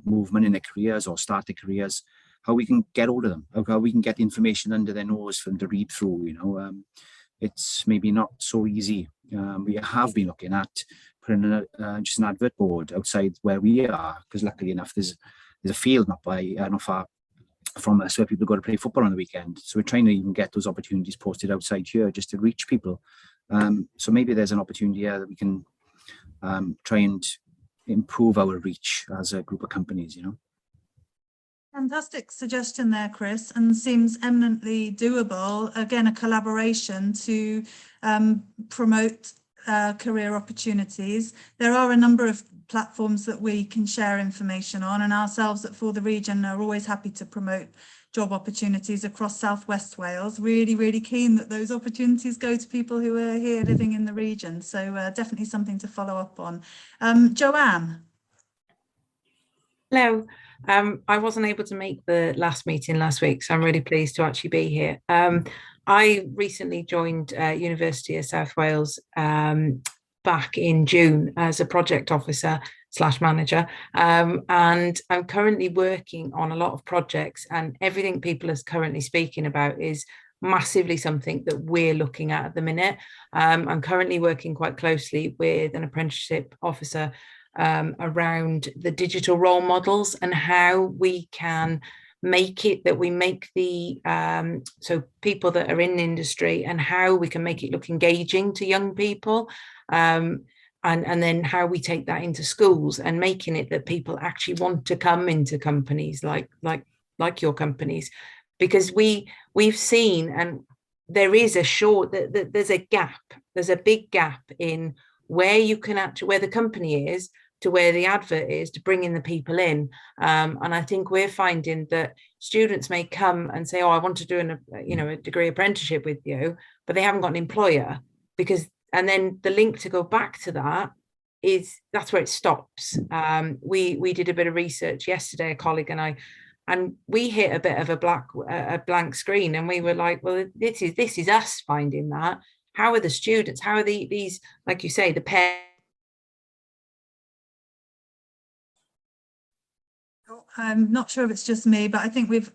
movement in their careers or start their careers, how we can get hold of them, how we can get information under their nose for them to read through. You know, it's maybe not so easy. We have been looking at putting just an advert board outside where we are, because luckily enough there's a field not far from us where people go to play football on the weekend. So we're trying to even get those opportunities posted outside here just to reach people. So maybe there's an opportunity here that we can try and improve our reach as a group of companies, you know. Fantastic suggestion there, Chris, and seems eminently doable. Again, a collaboration to promote career opportunities. There are a number of platforms that we can share information on, and ourselves at For the Region are always happy to promote job opportunities across South West Wales. Really, really keen that those opportunities go to people who are here living in the region. So definitely something to follow up on. Joanne. Hello. I wasn't able to make the last meeting last week, so I'm really pleased to actually be here. I recently joined University of South Wales back in June as a project officer / manager, and I'm currently working on a lot of projects, and everything people are currently speaking about is massively something that we're looking at the minute. I'm currently working quite closely with an apprenticeship officer around the digital role models and how we can make it that we make the so people that are in the industry, and how we can make it look engaging to young people, and then how we take that into schools and making it that people actually want to come into companies like your companies, because we've seen, and there is there's a big gap in where you can actually, where the company is to where the advert is to bring in the people in. And I think we're finding that students may come and say, oh, I want to do a degree apprenticeship with you, but they haven't got an employer, and then the link to go back to that that's where it stops. We did a bit of research yesterday, a colleague and I, and we hit a bit of a blank screen, and we were like, well, this is us finding that. How are the students? How are these, like you say, the parents? I'm not sure if it's just me, but I think we've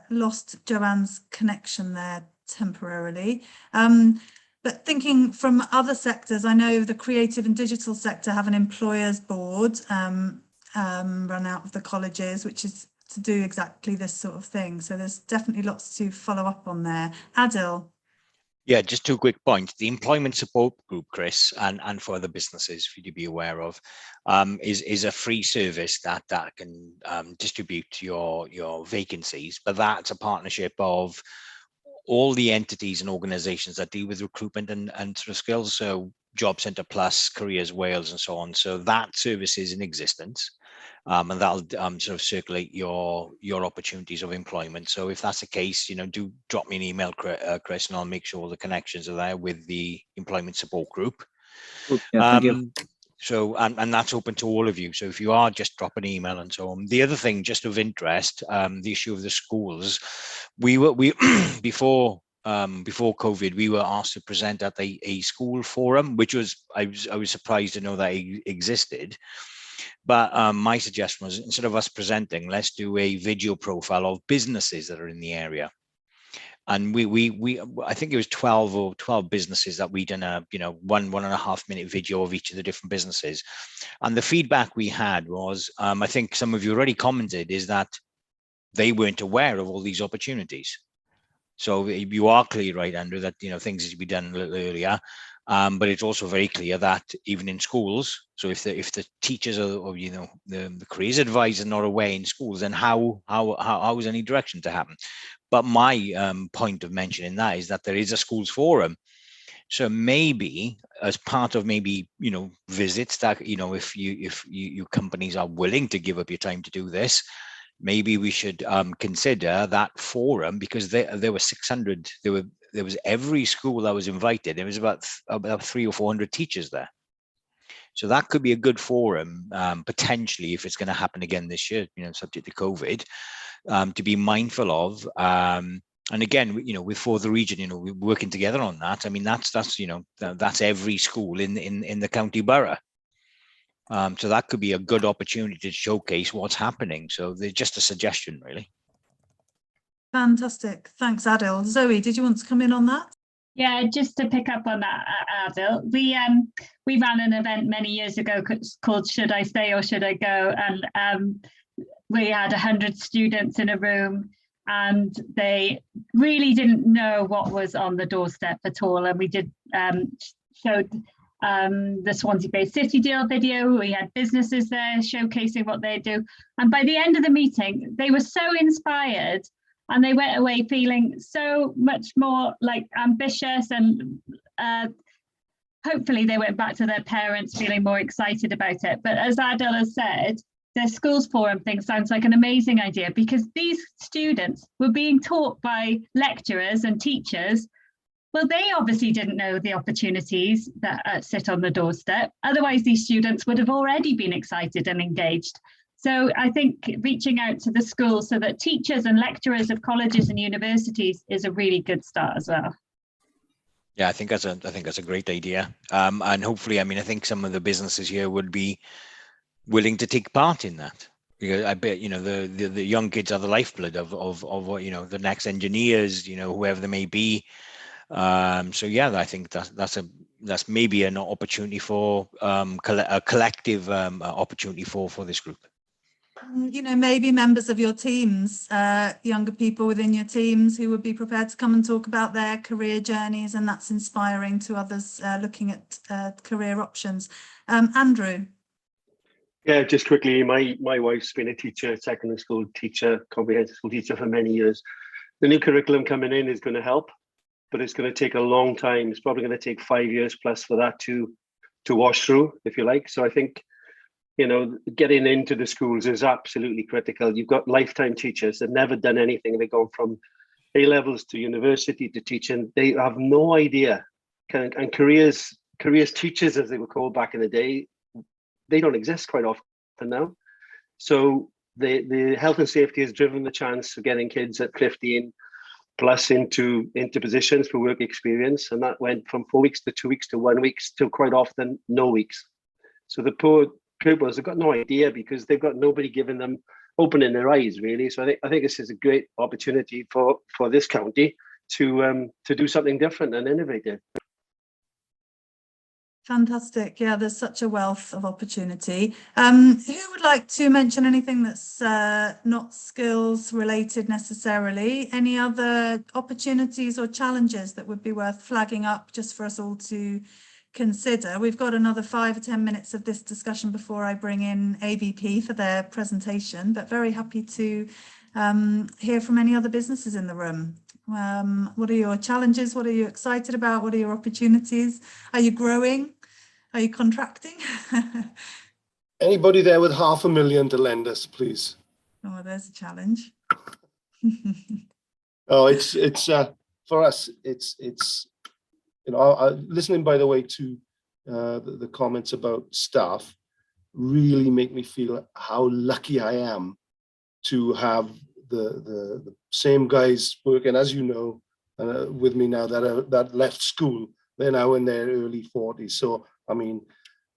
lost Joanne's connection there temporarily. But thinking from other sectors, I know the creative and digital sector have an employers board run out of the colleges, which is to do exactly this sort of thing. So there's definitely lots to follow up on there. Adil. Yeah, just 2 quick points. The employment support group, Chris, and for other businesses for you to be aware of, is a free service that can distribute your vacancies. But that's a partnership of all the entities and organizations that deal with recruitment and sort of skills. So Job Centre Plus, Careers Wales, and so on. So that service is in existence. And that'll sort of circulate your opportunities of employment. So if that's the case, do drop me an email, Chris, and I'll make sure all the connections are there with the employment support group. Yeah, thank you. So, and that's open to all of you. So if you are, just drop an email and so on. The other thing, just of interest, the issue of the schools, we before COVID, we were asked to present at a school forum, which I was surprised to know that it existed. But my suggestion was, instead of us presenting, let's do a video profile of businesses that are in the area. And I think it was 12 businesses that we done a 1.5 minute video of each of the different businesses. And the feedback we had was, I think some of you already commented, is that they weren't aware of all these opportunities. So you are clear, right, Andrew, that things need to be done a little earlier. But it's also very clear that even in schools, so if the teachers or the careers advisors are not aware in schools, then how is any direction to happen? But my point of mentioning that is that there is a schools forum. So maybe as part of visits that if you companies are willing to give up your time to do this, maybe we should consider that forum, because there were 600. There was every school that was invited. There was about 300 or 400 teachers there. So that could be a good forum, potentially, if it's going to happen again this year, subject to COVID, to be mindful of. And again, with For the Region, we're working together on that. I mean, that's every school in the county borough. So that could be a good opportunity to showcase what's happening. So there's just a suggestion, really. Fantastic. Thanks, Adil. Zoe, did you want to come in on that? Yeah, just to pick up on that, Adil, we ran an event many years ago called Should I Stay or Should I Go? And we had 100 students in a room, and they really didn't know what was on the doorstep at all. And we showed the Swansea-based City Deal video. We had businesses there showcasing what they do. And by the end of the meeting, they were so inspired, and they went away feeling so much more like ambitious, and hopefully they went back to their parents feeling more excited about it. But as Adil has said, the schools forum thing sounds like an amazing idea, because these students were being taught by lecturers and teachers. Well, they obviously didn't know the opportunities that sit on the doorstep. Otherwise, these students would have already been excited and engaged. So I think reaching out to the schools so that teachers and lecturers of colleges and universities is a really good start as well. Yeah, I think that's a great idea. And hopefully, I think some of the businesses here would be willing to take part in that, because I bet the young kids are the lifeblood of the next engineers, whoever they may be. So yeah, I think that's maybe an opportunity for a collective opportunity for this group. Maybe members of your teams, younger people within your teams who would be prepared to come and talk about their career journeys, and that's inspiring to others looking at career options. Andrew. Yeah, just quickly, my wife's been a teacher, secondary school teacher, comprehensive school teacher for many years. The new curriculum coming in is going to help, but it's going to take a long time. It's probably going to take 5 years plus for that to wash through, if you like. So I think, getting into the schools is absolutely critical. You've got lifetime teachers that never done anything. They've gone from A levels to university to teaching. They have no idea. And careers teachers, as they were called back in the day, they don't exist quite often now. So the health and safety has driven the chance of getting kids at 15 plus into positions for work experience. And that went from 4 weeks to 2 weeks to 1 week to quite often no weeks. So the poor pupils have got no idea, because they've got nobody giving them, opening their eyes, really. So I think this is a great opportunity for this county to do something different and innovative. Fantastic. Yeah, there's such a wealth of opportunity. Who would like to mention anything that's not skills related necessarily? Any other opportunities or challenges that would be worth flagging up just for us all to consider? We've got another 5 or 10 minutes of this discussion before I bring in ABP for their presentation, but very happy to hear from any other businesses in the room. What are your challenges? What are you excited about? What are your opportunities? Are you growing? Are you contracting? Anybody there with 500,000 to lend us, please? Oh, there's a challenge. Oh, it's for us. It's listening, by the way, to the comments about staff really make me feel how lucky I am to have the same guys working, as you know, with me now that left school. They're now in their early 40s. So I mean,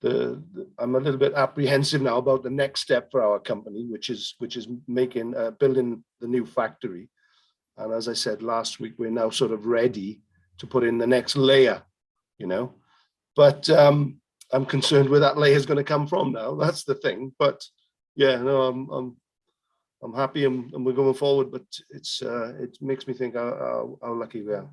I'm a little bit apprehensive now about the next step for our company, which is building the new factory. And as I said last week, we're now sort of ready to put in the next layer, But I'm concerned where that layer is going to come from now. That's the thing. But yeah, no, I'm happy and we're going forward. But it makes me think how lucky we are.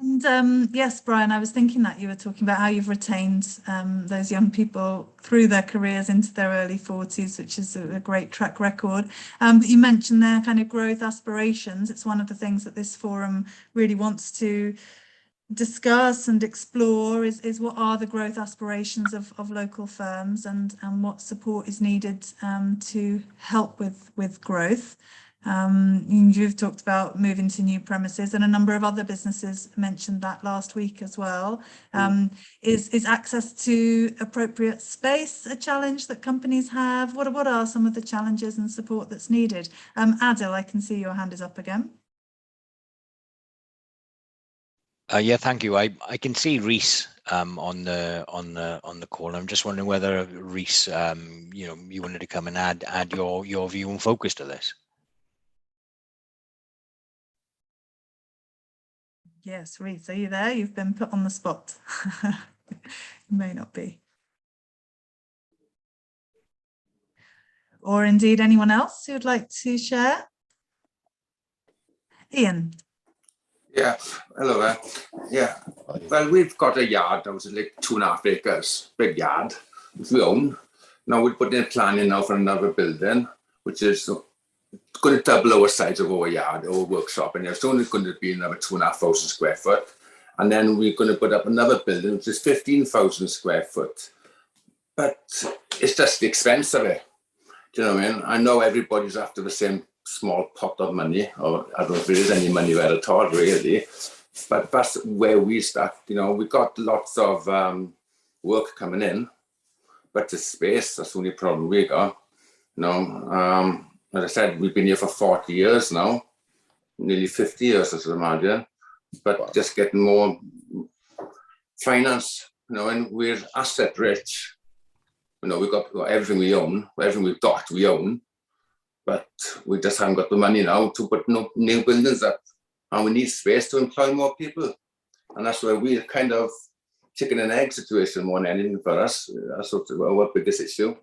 And yes, Brian, I was thinking that you were talking about how you've retained those young people through their careers into their early 40s, which is a great track record. But you mentioned their kind of growth aspirations. It's one of the things that this forum really wants to discuss and explore is what are the growth aspirations of local firms, and what support is needed to help with growth. You've talked about moving to new premises, and a number of other businesses mentioned that last week as well. Is access to appropriate space a challenge that companies have? What are some of the challenges and support that's needed? Adil, I can see your hand is up again. Yeah, thank you. I can see Reese on the call. I'm just wondering whether Reese, you wanted to come and add your view and focus to this. Yes, Reese, are you there? You've been put on the spot. You may not be. Or indeed anyone else who would like to share? Ian. Yeah, hello there. Yeah, well, we've got a yard that was like 2.5 acres, big yard, which we own. Now we're putting a plan in now for another building, which is going to double our size of our yard, our workshop, and it's only going to be another 2,500 square foot. And then we're going to put up another building, which is 15,000 square foot. But it's just the expense of it. Do you know what I mean? I know everybody's after the same small pot of money, or I don't know if there is any money there at all, really. But that's where we start. You know, we got lots of work coming in, but the space, that's the only problem we got. You know, as I said, we've been here for 40 years now, nearly 50 years, I should imagine. But just getting more finance, you know, and we're asset rich. You know, we've got everything we own, everything we've got, we own. But we just haven't got the money now to put no new buildings up. And we need space to employ more people. And that's where we're kind of chicken and egg situation more than anything for us. That's our biggest issue.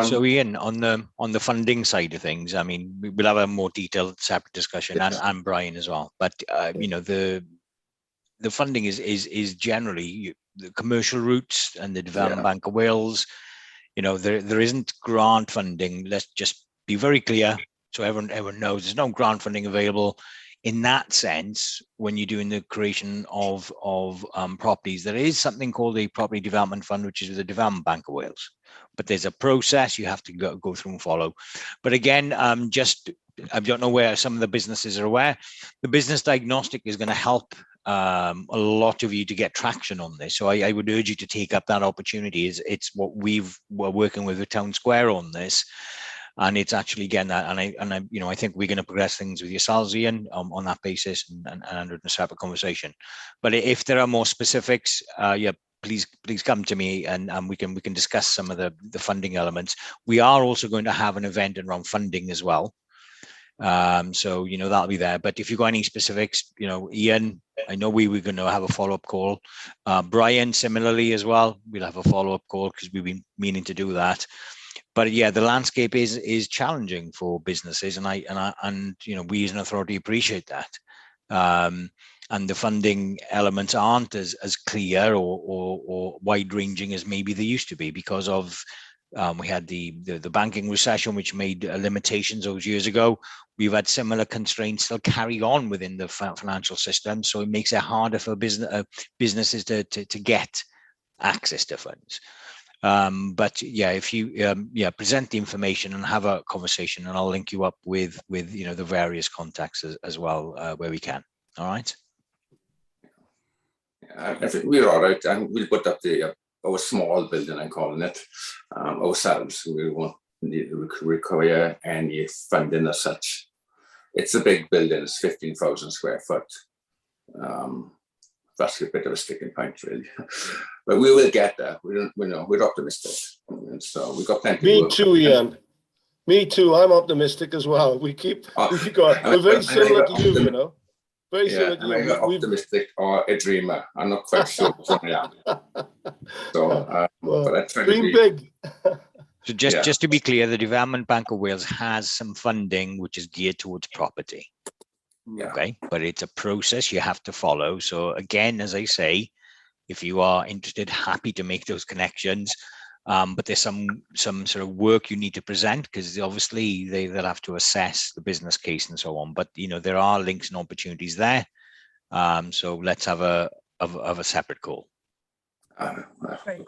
So Ian, on the funding side of things, I mean, we'll have a more detailed separate discussion, yes, and Brian as well. But you know, the funding is generally the commercial routes and the Development Bank of Wales. You know, there isn't grant funding. Let's just be very clear, so everyone knows there's no grant funding available. In that sense, when you're doing the creation of properties, there is something called a Property Development Fund, which is the Development Bank of Wales. But there's a process you have to go through and follow. But again, I don't know where some of the businesses are aware. The business diagnostic is going to help a lot of you to get traction on this. So I would urge you to take up that opportunity. It's what we're working with Town Square on this. And it's actually, again, that, and I, you know, I think we're going to progress things with yourselves, Ian, on that basis, and under a separate conversation. But if there are more specifics, yeah, please come to me, and we can discuss some of the funding elements. We are also going to have an event around funding as well. So, you know, that'll be there. But if you've got any specifics, you know, Ian, I know we were going to have a follow-up call. Brian, similarly as well, we'll have a follow-up call because we've been meaning to do that. But yeah, the landscape is challenging for businesses, and you know, we as an authority appreciate that. And the funding elements aren't as clear or wide-ranging as maybe they used to be because of we had the banking recession, which made limitations those years ago. We've had similar constraints still carry on within the financial system, so it makes it harder for businesses to get access to funds. But yeah, if you present the information and have a conversation, and I'll link you up with you know, the various contacts as well where we can. All right. I think we're all right, and we'll put up our small building, I'm calling it, ourselves. We won't need to require any funding as such. It's a big building. It's 15,000 square foot. That's a bit of a sticking point, really. But we will get there. We're optimistic. And so we've got plenty. Me too, Ian. Me too. I'm optimistic as well. We're very similar to you, you know. Very similar to you. I'm optimistic or a dreamer. I'm not quite sure what I am. So, but I try dream to be big. So just to be clear, the Development Bank of Wales has some funding which is geared towards property. Yeah. Okay, but it's a process you have to follow. So again, as I say, if you are interested, happy to make those connections. But there's some sort of work you need to present, because obviously they'll have to assess the business case and so on. But you know, there are links and opportunities there. So let's have a separate call. Great.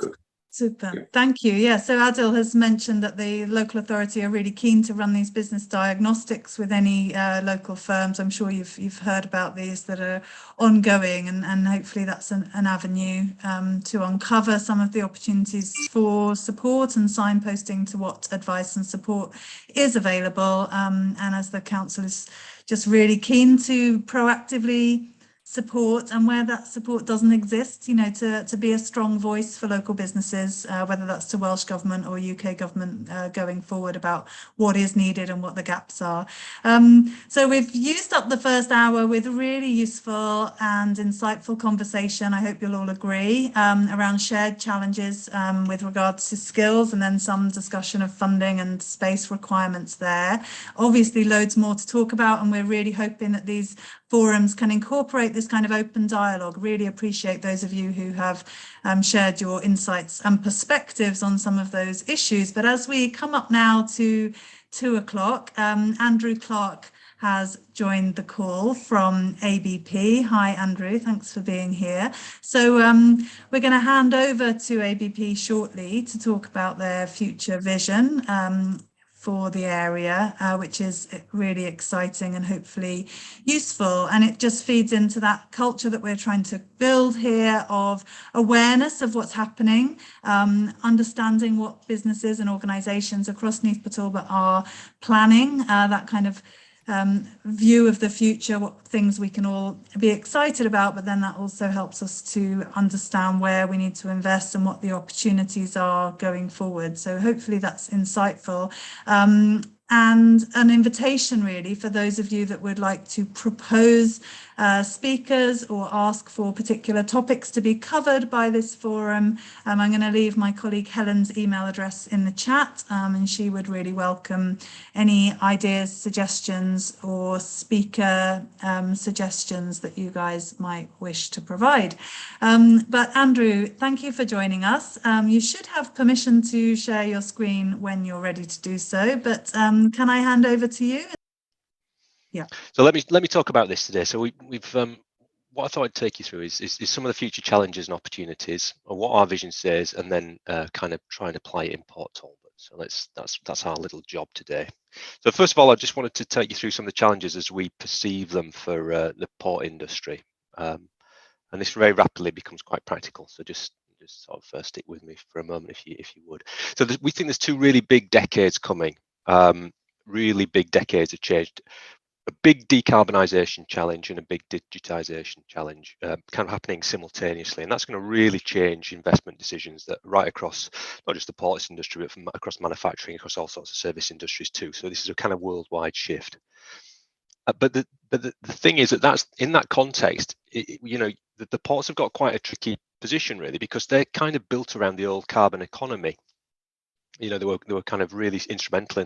Super. Thank you. Yeah, so Adil has mentioned that the local authority are really keen to run these business diagnostics with any local firms. I'm sure you've heard about these that are ongoing, and hopefully that's an avenue to uncover some of the opportunities for support and signposting to what advice and support is available. And as the council is just really keen to proactively support, and where that support doesn't exist, you know, to be a strong voice for local businesses, whether that's to Welsh Government or UK Government going forward about what is needed and what the gaps are. So we've used up the first hour with a really useful and insightful conversation, I hope you'll all agree, around shared challenges with regards to skills, and then some discussion of funding and space requirements there. Obviously loads more to talk about, and we're really hoping that these forums can incorporate this kind of open dialogue. Really appreciate those of you who have shared your insights and perspectives on some of those issues. But as we come up now to 2 o'clock, Andrew Clark has joined the call from ABP. Hi, Andrew, thanks for being here. So we're going to hand over to ABP shortly to talk about their future vision for the area, which is really exciting and hopefully useful. And it just feeds into that culture that we're trying to build here of awareness of what's happening, understanding what businesses and organisations across Neath Port Talbot are planning, that kind of view of the future, what things we can all be excited about, but then that also helps us to understand where we need to invest and what the opportunities are going forward. So hopefully that's insightful. And an invitation really for those of you that would like to propose speakers or ask for particular topics to be covered by this forum. I'm going to leave my colleague Helen's email address in the chat, and she would really welcome any ideas, suggestions or speaker suggestions that you guys might wish to provide. But Andrew, thank you for joining us. You should have permission to share your screen when you're ready to do so, but can I hand over to you? Yeah. So let me talk about this today. So we've what I thought I'd take you through is some of the future challenges and opportunities, or what our vision says, and then kind of try and apply it in Port Talbot. So that's our little job today. So first of all, I just wanted to take you through some of the challenges as we perceive them for the port industry, and this very rapidly becomes quite practical. So just sort of stick with me for a moment, if you would. So we think there's two really big decades coming. Really big decades of change, a big decarbonisation challenge and a big digitisation challenge kind of happening simultaneously, and that's going to really change investment decisions that right across not just the ports industry, but from across manufacturing, across all sorts of service industries too. So this is a kind of worldwide shift. But the thing is that's in that context, you know, the ports have got quite a tricky position really, because they're kind of built around the old carbon economy. You know, they were kind of really instrumental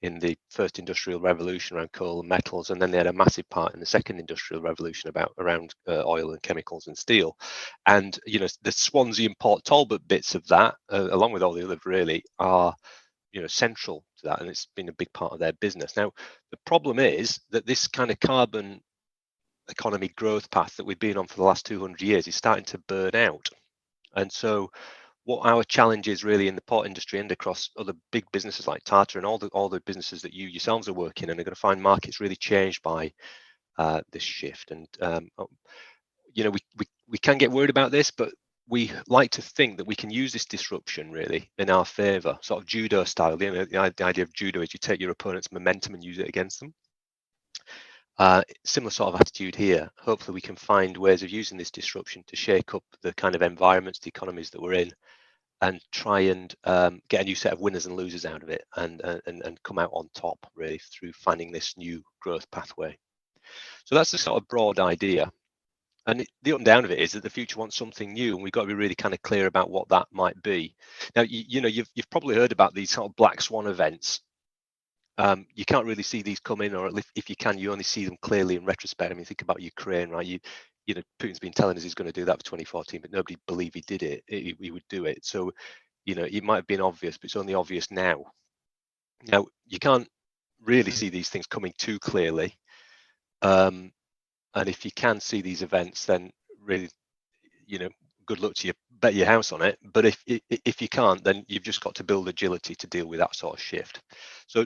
in the first industrial revolution around coal and metals, and then they had a massive part in the second industrial revolution around oil and chemicals and steel. And you know, the Swansea and Port Talbot bits of that, along with all the others, really are, you know, central to that, and it's been a big part of their business. Now, the problem is that this kind of carbon economy growth path that we've been on for the last 200 years is starting to burn out, and so what our challenge is really in the port industry and across other big businesses like Tata and all the businesses that you yourselves are working in are going to find markets really changed by this shift. And you know, we can get worried about this, but we like to think that we can use this disruption really in our favour, sort of judo style. You know, the idea of judo is you take your opponent's momentum and use it against them. Similar sort of attitude here. Hopefully we can find ways of using this disruption to shake up the kind of environments, the economies that we're in, and try and get a new set of winners and losers out of it, and come out on top really through finding this new growth pathway. So that's the sort of broad idea. And the up and down of it is that the future wants something new, and we've got to be really kind of clear about what that might be. Now, you know, you've probably heard about these sort of black swan events. You can't really see these coming, or if you can, you only see them clearly in retrospect. I mean, think about Ukraine, right? You know, Putin's been telling us he's going to do that for 2014, but nobody believed he did it. He would do it. So, you know, it might have been obvious, but it's only obvious now. Now, you can't really see these things coming too clearly. And if you can see these events, then really, good luck to you. Bet your house on it. But if you can't, then you've just got to build agility to deal with that sort of shift. So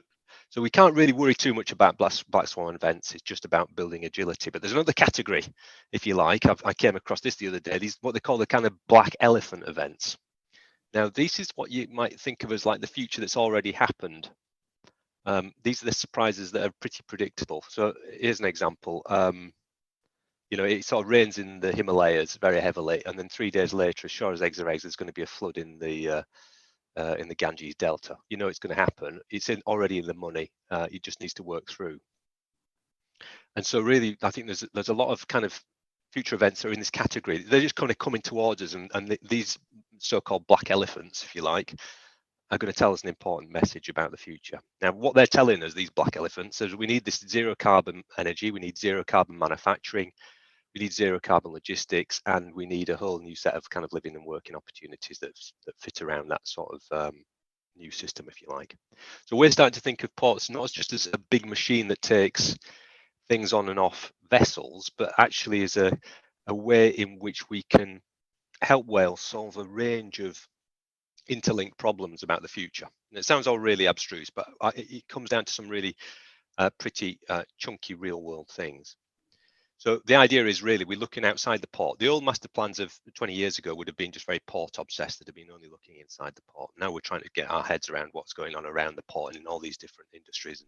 we can't really worry too much about black swan events. It's just about building agility. But there's another category, if you like. I came across this the other day. These what they call the kind of black elephant events. Now, this is what you might think of as like the future that's already happened. These are the surprises that are pretty predictable. So here's an example. It sort of rains in the Himalayas very heavily, and then 3 days later, as sure as eggs are eggs, there's going to be a flood in the Ganges Delta. It's going to happen. It's already in the money. It just needs to work through. And so, really, I think there's a lot of kind of future events that are in this category. They're just kind of coming towards us, and these so-called black elephants, if you like, are going to tell us an important message about the future. Now, what they're telling us, these black elephants, is we need this zero carbon energy, we need zero carbon manufacturing, we need zero carbon logistics, and we need a whole new set of kind of living and working opportunities that fit around that sort of new system, if you like. So we're starting to think of ports not just as a big machine that takes things on and off vessels, but actually as a way in which we can help Wales solve a range of interlinked problems about the future. And it sounds all really abstruse, but it comes down to some really pretty chunky real world things. So the idea is really we're looking outside the port. The old master plans of 20 years ago would have been just very port obsessed, that have been only looking inside the port. Now we're trying to get our heads around what's going on around the port and in all these different industries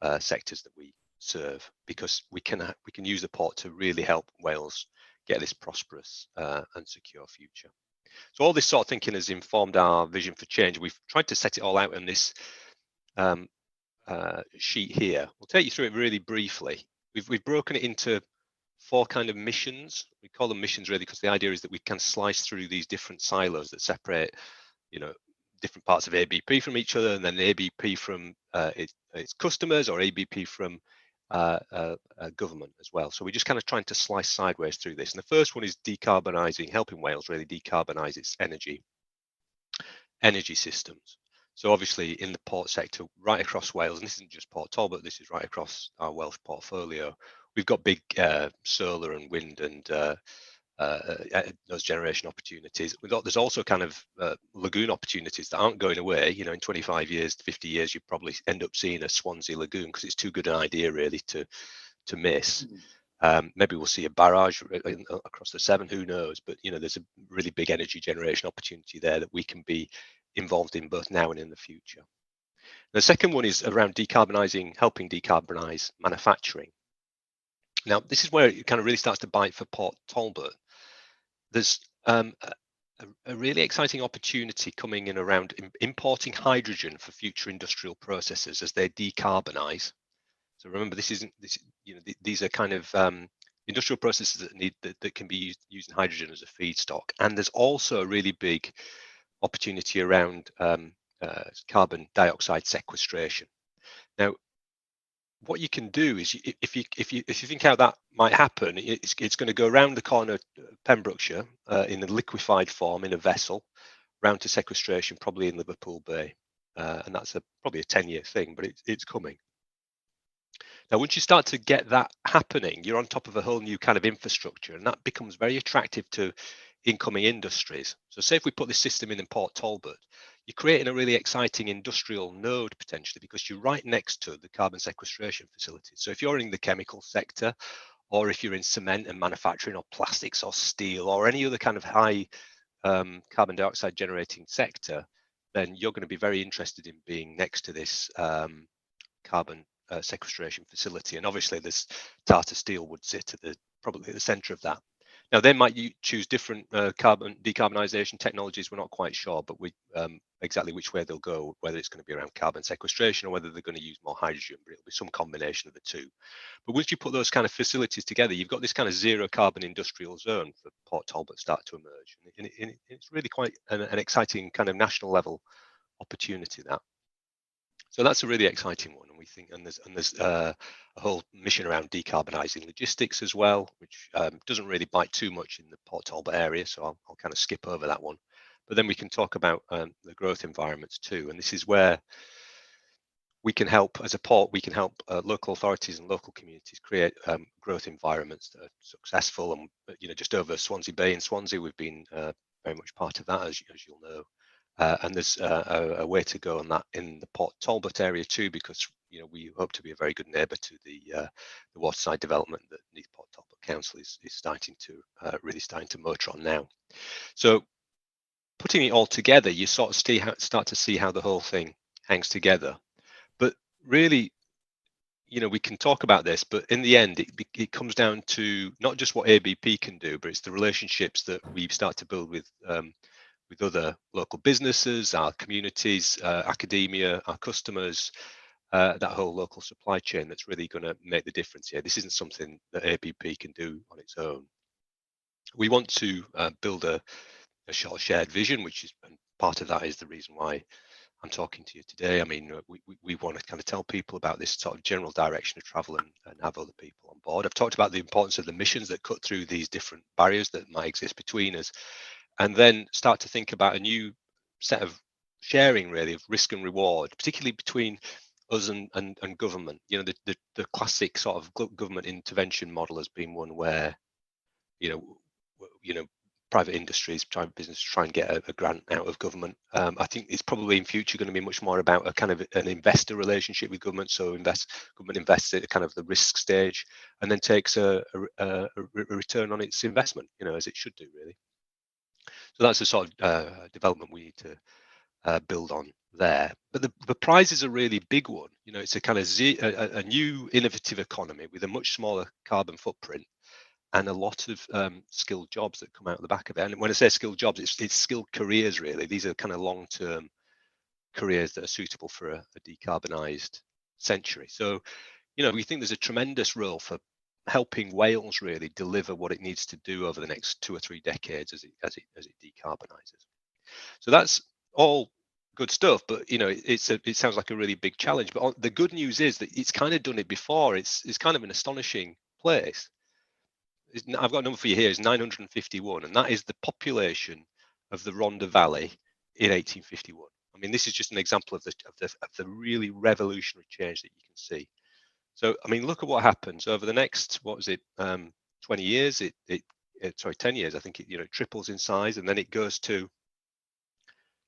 and sectors that we serve, because we can use the port to really help Wales get this prosperous and secure future. So all this sort of thinking has informed our vision for change. We've tried to set it all out in this sheet here. We'll take you through it really briefly. We've broken it into 4 kind of missions. We call them missions really because the idea is that we can slice through these different silos that separate, different parts of ABP from each other, and then ABP from its customers, or ABP from government as well. So we're just kind of trying to slice sideways through this. And the first one is decarbonising, helping Wales really decarbonise its energy systems. So obviously in the port sector right across Wales, and this isn't just Port Talbot, this is right across our Welsh portfolio, we've got big solar and wind and those generation opportunities. There's also kind of lagoon opportunities that aren't going away. In 25 years, 50 years, you probably end up seeing a Swansea lagoon because it's too good an idea really to miss. Maybe we'll see a barrage across the Severn, who knows? But there's a really big energy generation opportunity there that we can be involved in both now and in the future. The second one is around decarbonising, helping decarbonise manufacturing. Now, this is where it kind of really starts to bite for Port Talbot. There's a really exciting opportunity coming in around importing hydrogen for future industrial processes as they decarbonise. So remember, these are kind of industrial processes that can be using hydrogen as a feedstock. And there's also a really big opportunity around carbon dioxide sequestration. Now, what you can do is, if you think how that might happen, it's going to go around the corner of Pembrokeshire in a liquefied form in a vessel, round to sequestration, probably in Liverpool Bay, and that's probably a 10-year thing, but it's coming. Now, once you start to get that happening, you're on top of a whole new kind of infrastructure, and that becomes very attractive to incoming industries. So say if we put this system in Port Talbot, you're creating a really exciting industrial node potentially, because you're right next to the carbon sequestration facilities. So if you're in the chemical sector, or if you're in cement and manufacturing, or plastics or steel, or any other kind of high carbon dioxide generating sector, then you're going to be very interested in being next to this carbon sequestration facility. And obviously this Tata Steel would sit at probably at the center of that. Now, they might choose different carbon decarbonisation technologies. We're not quite sure, but exactly which way they'll go, whether it's going to be around carbon sequestration or whether they're going to use more hydrogen, but it'll be some combination of the two. But once you put those kind of facilities together, you've got this kind of zero carbon industrial zone for Port Talbot start to emerge. And it's really quite an exciting kind of national level opportunity, that. So that's a really exciting one, and we think, and there's a whole mission around decarbonising logistics as well, which doesn't really bite too much in the Port Talbot area, so I'll kind of skip over that one. But then we can talk about the growth environments too, and this is where we can help, as a port, we can help local authorities and local communities create growth environments that are successful. And just over Swansea Bay in Swansea, we've been very much part of that, as you'll know. And there's a way to go on that in the Port Talbot area too, because we hope to be a very good neighbour to the waterside development that Neath Port Talbot Council is starting to really motor on now. So putting it all together, you sort of start to see how the whole thing hangs together. But really, we can talk about this, but in the end, it comes down to not just what ABP can do, but it's the relationships that we start to build with other local businesses, our communities, academia, our customers, that whole local supply chain that's really going to make the difference here. This isn't something that ABP can do on its own. We want to build a shared vision, which is, and part of that is the reason why I'm talking to you today. I mean, we want to kind of tell people about this sort of general direction of travel and have other people on board. I've talked about the importance of the missions that cut through these different barriers that might exist between us, and then start to think about a new set of sharing, really, of risk and reward, particularly between us and government. The classic sort of government intervention model has been one where, private industries, private business try and get a grant out of government. I think it's probably in future going to be much more about a kind of an investor relationship with government. So government invests at kind of the risk stage and then takes a return on its investment, as it should do, really. So that's the sort of development we need to build on there. But the prize is a really big one. It's a kind of a new innovative economy with a much smaller carbon footprint and a lot of skilled jobs that come out of the back of it. And when I say skilled jobs, it's skilled careers, really. These are kind of long-term careers that are suitable for a decarbonised century. So, we think there's a tremendous role for helping Wales really deliver what it needs to do over the next 2 or 3 decades as it decarbonises. So that's all good stuff, but it sounds like a really big challenge. But the good news is that it's kind of done it before. It's kind of an astonishing place. I've got a number for you here. It's 951, and that is the population of the Rhondda Valley in 1851. I mean, this is just an example of the really revolutionary change that you can see. So, I mean, look at what happens over the next, 20 years? 10 years. I think it triples in size, and then it goes to,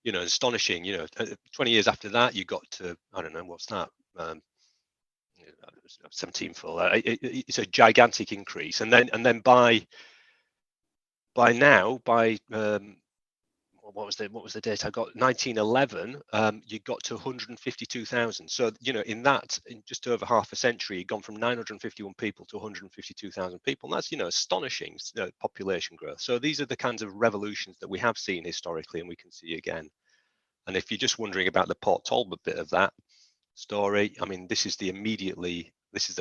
astonishing. 20 years after that, you got to, I don't know, what's that? 17-fold. It's a gigantic increase, and then by now, what was the date I got? 1911. You got to 152,000. So in just over half a century, you've gone from 951 people to 152,000 people. And that's astonishing population growth. So these are the kinds of revolutions that we have seen historically, and we can see again. And if you're just wondering about the Port Talbot bit of that story, I mean, this is the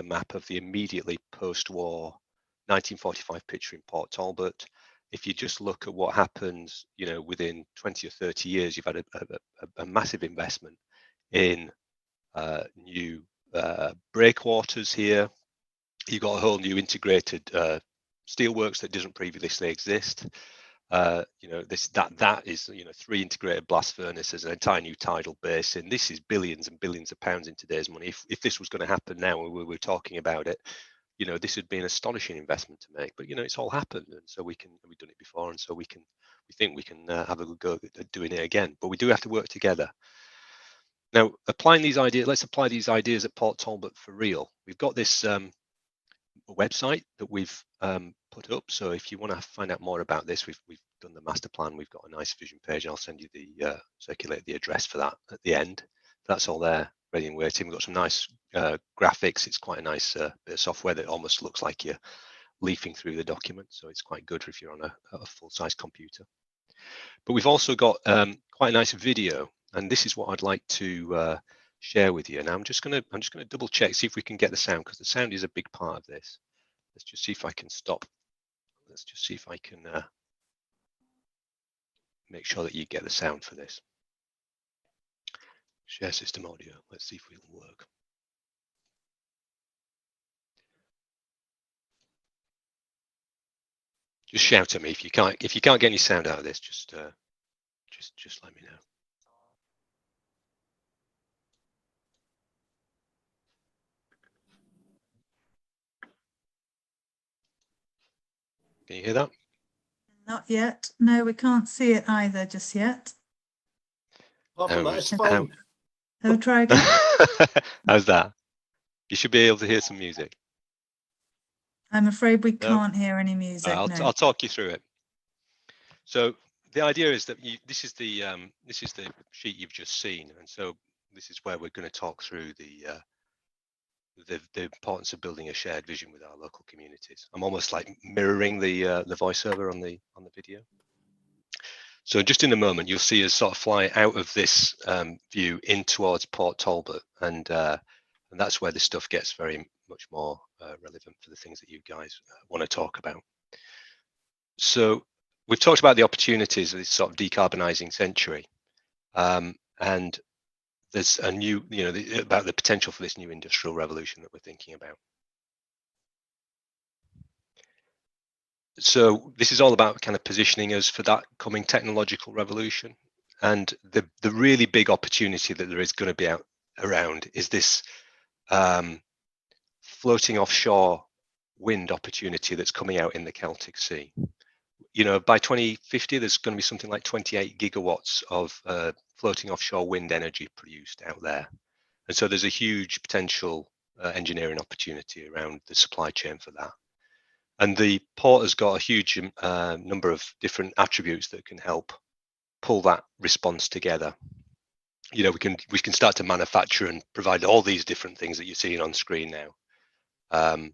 map of the immediately post-war 1945 picture in Port Talbot. If you just look at what happens, within 20 or 30 years, you've had a massive investment in new breakwaters here. You've got a whole new integrated steelworks that doesn't previously exist. That is 3 integrated blast furnaces, an entire new tidal basin. This is billions and billions of pounds in today's money. If this was going to happen now and we were talking about it, this would be an astonishing investment to make. But it's all happened, and so we've done it before, and so we think we can have a good go at doing it again. But we do have to work together. Now, applying these ideas, let's apply these ideas at Port Talbot for real. We've got this website that we've put up. So if you want to find out more about this, we've done the master plan. We've got a nice vision page. I'll send you circulate the address for that at the end. That's all there, ready and waiting. We've got some nice graphics. It's quite a nice bit of software that almost looks like you're leafing through the document. So it's quite good if you're on a full-size computer. But we've also got quite a nice video, and this is what I'd like to share with you. Now I'm just gonna double check, see if we can get the sound, because the sound is a big part of this. Let's just see if I can stop. Let's just see if I can make sure that you get the sound for this. Share system audio. Let's see if it'll work. Just shout at me if you can't get any sound out of this. Just let me know. Can you hear that? Not yet. No, we can't see it either just yet. It's fine. Oh, try again. How's that? You should be able to hear some music. I'm afraid we can't hear any music. I'll talk you through it. So the idea is that this is the sheet you've just seen, and so this is where we're going to talk through the importance of building a shared vision with our local communities. I'm almost like mirroring the voiceover on the video. So just in a moment, you'll see us sort of fly out of this view in towards Port Talbot, and that's where this stuff gets very much more relevant for the things that you guys want to talk about. So we've talked about the opportunities of this sort of decarbonising century, and there's a new, about the potential for this new industrial revolution that we're thinking about. So this is all about kind of positioning us for that coming technological revolution. And the really big opportunity that there is going to be around is this floating offshore wind opportunity that's coming out in the Celtic Sea. By 2050, there's going to be something like 28 gigawatts of floating offshore wind energy produced out there. And so there's a huge potential engineering opportunity around the supply chain for that. And the port has got a huge number of different attributes that can help pull that response together. We can start to manufacture and provide all these different things that you're seeing on screen now.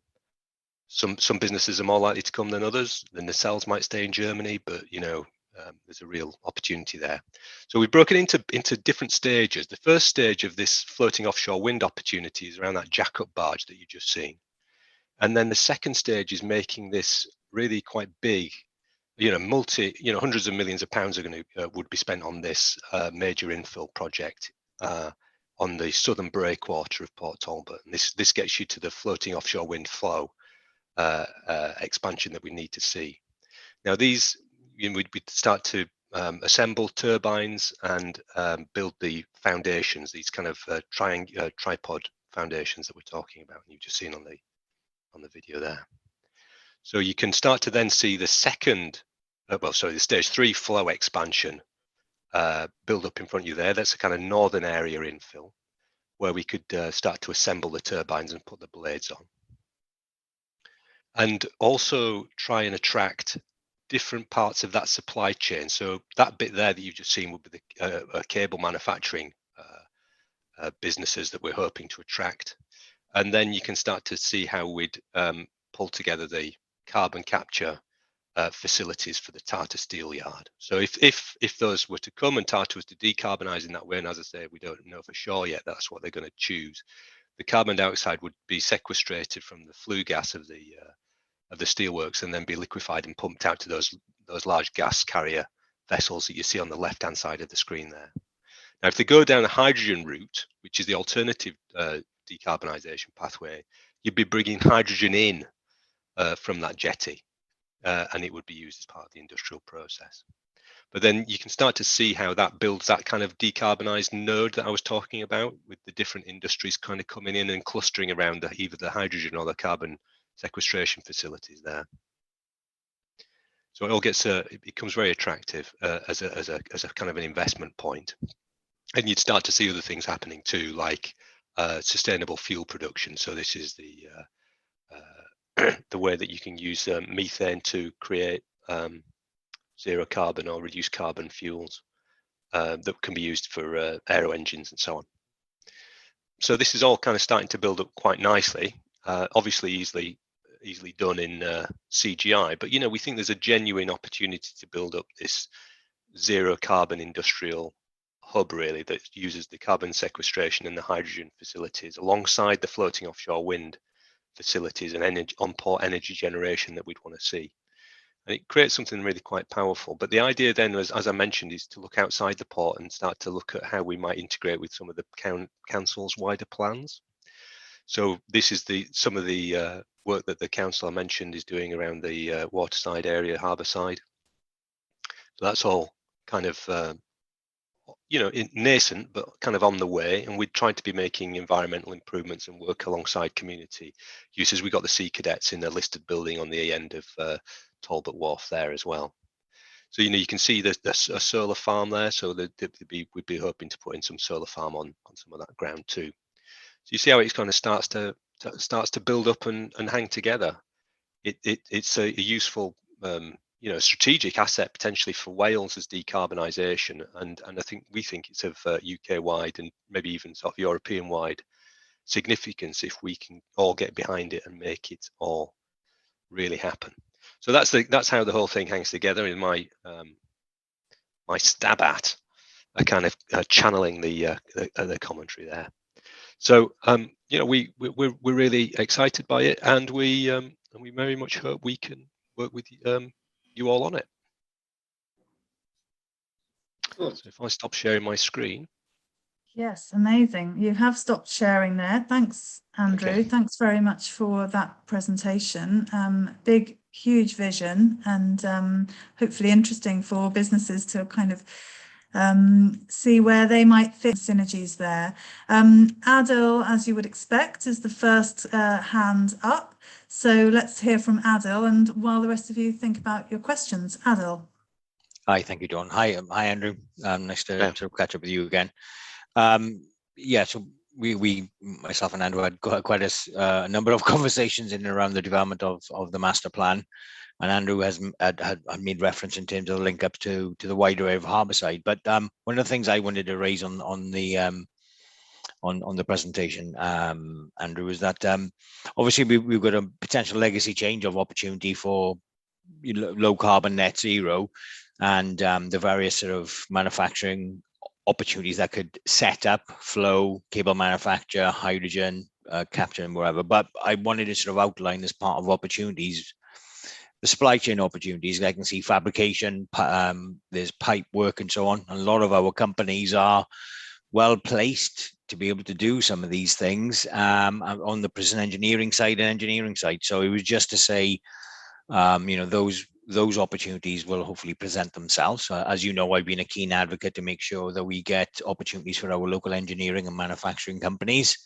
Some businesses are more likely to come than others. The nacelles might stay in Germany, but there's a real opportunity there. So we've broken into different stages. The first stage of this floating offshore wind opportunity is around that jack-up barge that you've just seen. And then the second stage is making this really quite big, hundreds of millions of pounds would be spent on this major infill project on the southern breakwater of Port Talbot. And this gets you to the floating offshore wind flow expansion that we need to see. Now these, we'd start to assemble turbines and build the foundations, these kind of tripod foundations that we're talking about, and you've just seen on the video there. So you can start to then see the the stage 3 flow expansion build up in front of you there. That's a kind of northern area infill where we could start to assemble the turbines and put the blades on. And also try and attract different parts of that supply chain. So that bit there that you've just seen would be the cable manufacturing businesses that we're hoping to attract. And then you can start to see how we'd pull together the carbon capture facilities for the Tata Steel Yard. So if those were to come and Tata was to decarbonise in that way, and as I say, we don't know for sure yet, that's what they're going to choose. The carbon dioxide would be sequestrated from the flue gas of the steelworks and then be liquefied and pumped out to those large gas carrier vessels that you see on the left-hand side of the screen there. Now, if they go down the hydrogen route, which is the alternative decarbonisation pathway, you'd be bringing hydrogen in from that jetty, and it would be used as part of the industrial process. But then you can start to see how that builds that kind of decarbonised node that I was talking about, with the different industries kind of coming in and clustering around either the hydrogen or the carbon sequestration facilities there. So it all it becomes very attractive as a kind of an investment point. And you'd start to see other things happening too, like sustainable fuel production. So this is the way that you can use methane to create zero carbon or reduced carbon fuels that can be used for aero engines and so on. So this is all kind of starting to build up quite nicely. Obviously easily done in CGI, but we think there's a genuine opportunity to build up this zero carbon industrial hub, really, that uses the carbon sequestration and the hydrogen facilities alongside the floating offshore wind facilities and on-port energy generation that we'd want to see. And it creates something really quite powerful. But the idea then, as I mentioned, is to look outside the port and start to look at how we might integrate with some of the council's wider plans. So this is some of the work that the council I mentioned is doing around the waterside area, harbour side. So that's all kind of nascent, but kind of on the way. And we're trying to be making environmental improvements and work alongside community users. We got the Sea Cadets in a listed building on the end of Talbot Wharf there as well. So, you can see there's a solar farm there. So we'd be hoping to put in some solar farm on some of that ground too. So you see how it kind of starts to build up and hang together. It's a useful, strategic asset potentially for Wales as decarbonisation, and we think it's of UK wide and maybe even sort of European wide significance if we can all get behind it and make it all really happen. So that's how the whole thing hangs together in my my stab at kind of channeling the commentary there. So we're really excited by it, and we very much hope we can work with you all on it. So if I stop sharing my screen. Yes, amazing. You have stopped sharing there. Thanks, Andrew. Okay. Thanks very much for that presentation. Big, huge vision, and hopefully interesting for businesses to kind of see where they might fit synergies there. Adil, as you would expect, is the first hand up. So let's hear from Adil, and while the rest of you think about your questions. Adil. Hi, thank you, Dawn. Hi, Andrew. Nice to catch up with you again. So we myself and Andrew had quite a number of conversations in and around the development of the master plan, and Andrew had made reference in terms of the link up to the wider area of Harbourside. But one of the things I wanted to raise on the presentation, Andrew, is that obviously we've got a potential legacy change of opportunity for low carbon net zero, and the various sort of manufacturing opportunities that could set up, flow, cable manufacture, hydrogen, capture and wherever. But I wanted to sort of outline as part of opportunities, the supply chain opportunities. I can see fabrication, there's pipe work and so on. A lot of our companies are well placed to be able to do some of these things on the precision engineering side and engineering side. So it was just to say, those opportunities will hopefully present themselves. As you know, I've been a keen advocate to make sure that we get opportunities for our local engineering and manufacturing companies.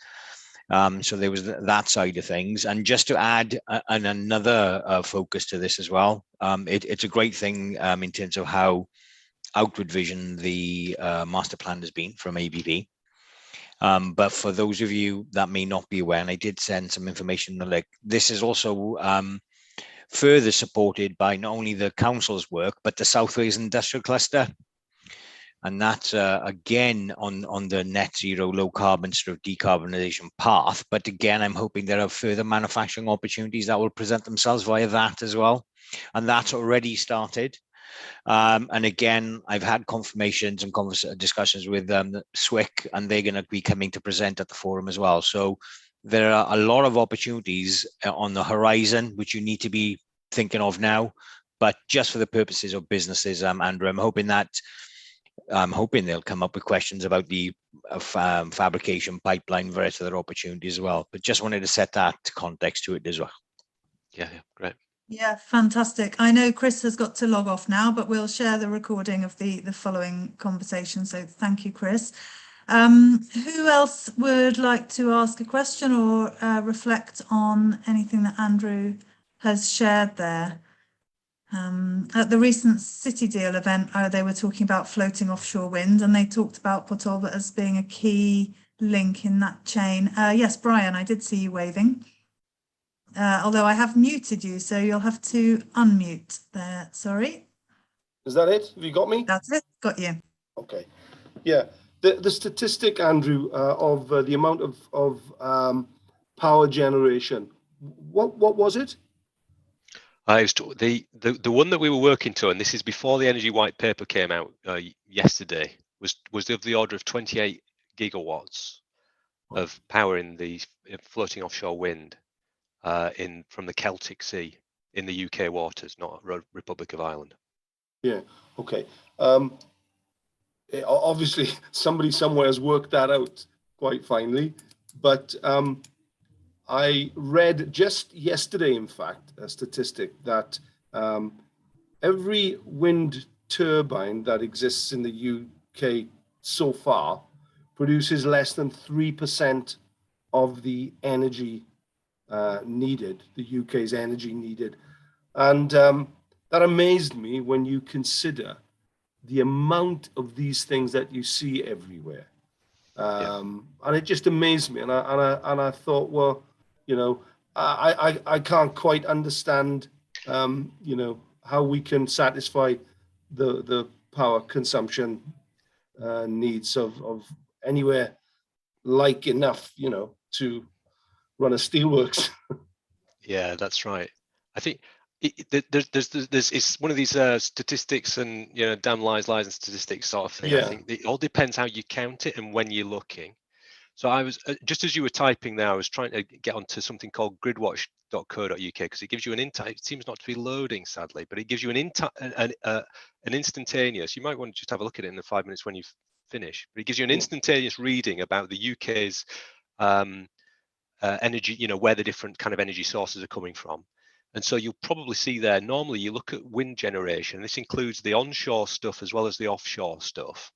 So there was that side of things. And just to add another focus to this as well, it's a great thing in terms of how outward vision the master plan has been from ABP. But for those of you that may not be aware, and I did send some information, like this is also further supported by not only the council's work, but the South Wales Industrial Cluster. And that's, again, on the net zero, low carbon sort of decarbonisation path. But again, I'm hoping there are further manufacturing opportunities that will present themselves via that as well. And that's already started. And again, I've had confirmations and discussions with SWIC, and they're going to be coming to present at the forum as well. So there are a lot of opportunities on the horizon, which you need to be thinking of now, but just for the purposes of businesses, Andrew, I'm hoping they'll come up with questions about the fabrication pipeline, various other opportunities as well. But just wanted to set that context to it as well. Yeah, great. Yeah, fantastic. I know Chris has got to log off now, but we'll share the recording of the following conversation. So thank you, Chris. Who else would like to ask a question or reflect on anything that Andrew has shared there? At the recent City Deal event, they were talking about floating offshore wind, and they talked about Port Talbot as being a key link in that chain. Yes, Brian, I did see you waving. Although I have muted you, so you'll have to unmute there. Sorry. Is that it? Have you got me? That's it. Got you. Okay. Yeah. The statistic, Andrew, of the amount of power generation. What was it? The one that we were working to, and this is before the Energy White Paper came out yesterday, was of the order of 28 gigawatts of power in the floating offshore wind from the Celtic Sea in the UK waters, not Republic of Ireland. Yeah. Okay. Obviously, somebody somewhere has worked that out quite finely, but I read just yesterday, in fact, a statistic that every wind turbine that exists in the UK so far produces less than 3% of the energy needed, the UK's energy needed. And that amazed me when you consider the amount of these things that you see everywhere. And it just amazed me. And I thought, well, you know, I can't quite understand, you know, how we can satisfy the power consumption needs of anywhere like enough, you know, to run a steelworks. Yeah, that's right. I think there's it's one of these statistics and, you know, damn lies and statistics sort of thing. I think it all depends how you count it and when you're looking. So I was just as you were typing there, I was trying to get onto something called gridwatch.co.uk because it gives you an it seems not to be loading, sadly, but it gives you an instantaneous. You might want to just have a look at it in the 5 minutes when you finish. But it gives you an instantaneous reading about the UK's energy, you know, where the different kind of energy sources are coming from. And so you'll probably see there, normally you look at wind generation. This includes the onshore stuff as well as the offshore stuff.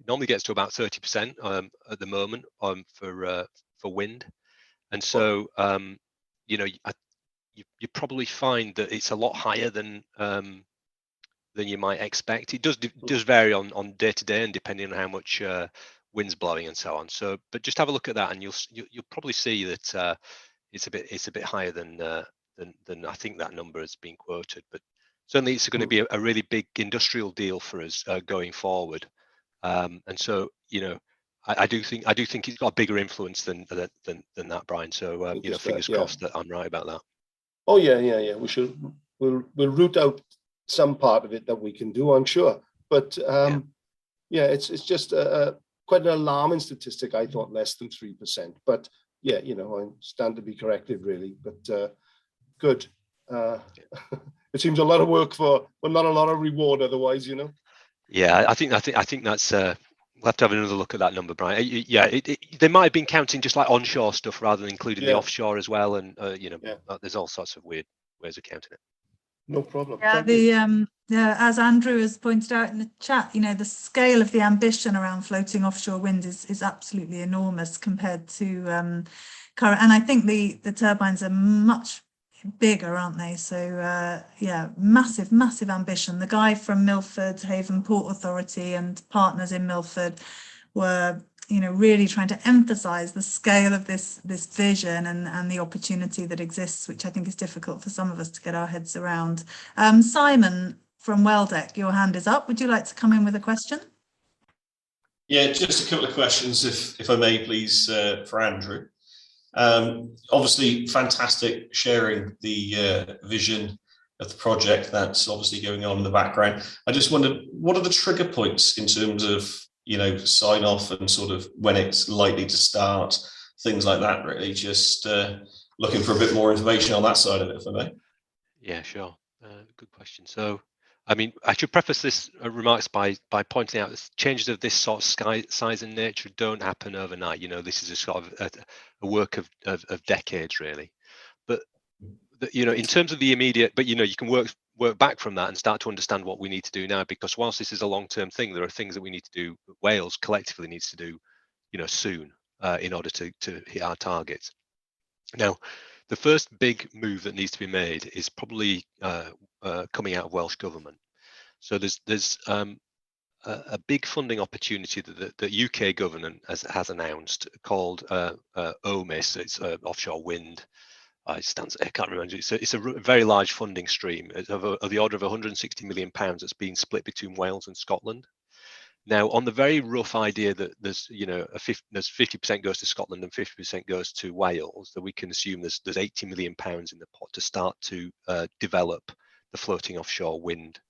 It normally gets to about 30% at the moment for wind. And so, you know, you probably find that it's a lot higher than you might expect. It does vary on day to day and depending on how much wind's blowing and so on. So, but just have a look at that, and you'll probably see that it's a bit higher than I think that number has been quoted. But certainly, it's going to be a really big industrial deal for us going forward. And so, you know, I do think it's got a bigger influence than that, Brian. So, you know, fingers crossed that I'm right about that. Oh yeah. We'll root out some part of it that we can do, I'm sure. But yeah, it's just quite an alarming statistic. I thought less than 3%, but yeah, you know, I stand to be corrected, really. But good. It seems a lot of work for, but not a lot of reward otherwise, you know. Yeah, I think that's. We'll have to have another look at that number, Brian. Yeah, they might have been counting just like onshore stuff rather than including the offshore as well, and you know, there's all sorts of weird ways of counting it. No problem. Yeah, as Andrew has pointed out in the chat, you know, the scale of the ambition around floating offshore wind is absolutely enormous compared to current. And I think the turbines are much bigger, aren't they? So yeah, massive ambition. The guy from Milford Haven Port Authority and partners in Milford were, you know, really trying to emphasize the scale of this vision and the opportunity that exists, which I think is difficult for some of us to get our heads around. Simon from Weldeck, your hand is up. Would you like to come in with a question? Yeah, just a couple of questions, if I may, please, for Andrew. Obviously, fantastic sharing the vision of the project that's obviously going on in the background. I just wondered, what are the trigger points in terms of, you know, sign off and sort of when it's likely to start, things like that, really? Just looking for a bit more information on that side of it, if I may. Yeah, sure. Good question. So, I mean, I should preface this remarks by pointing out that changes of this sort of size and nature don't happen overnight. You know, this is a sort of a work of decades, really. But you know, in terms of the immediate, but you know, you can work back from that and start to understand what we need to do now. Because whilst this is a long-term thing, there are things that we need to do. Wales collectively needs to do, you know, soon in order to hit our targets. Now, the first big move that needs to be made is probably coming out of Welsh Government. So there's a big funding opportunity that the UK government has announced called OMIS. It's offshore wind. I can't remember. It's a very large funding stream of the order of £160 million that's being split between Wales and Scotland. Now, on the very rough idea that there's, you know, there's 50% goes to Scotland and 50% goes to Wales, that we can assume there's £80 million in the pot to start to develop the floating offshore wind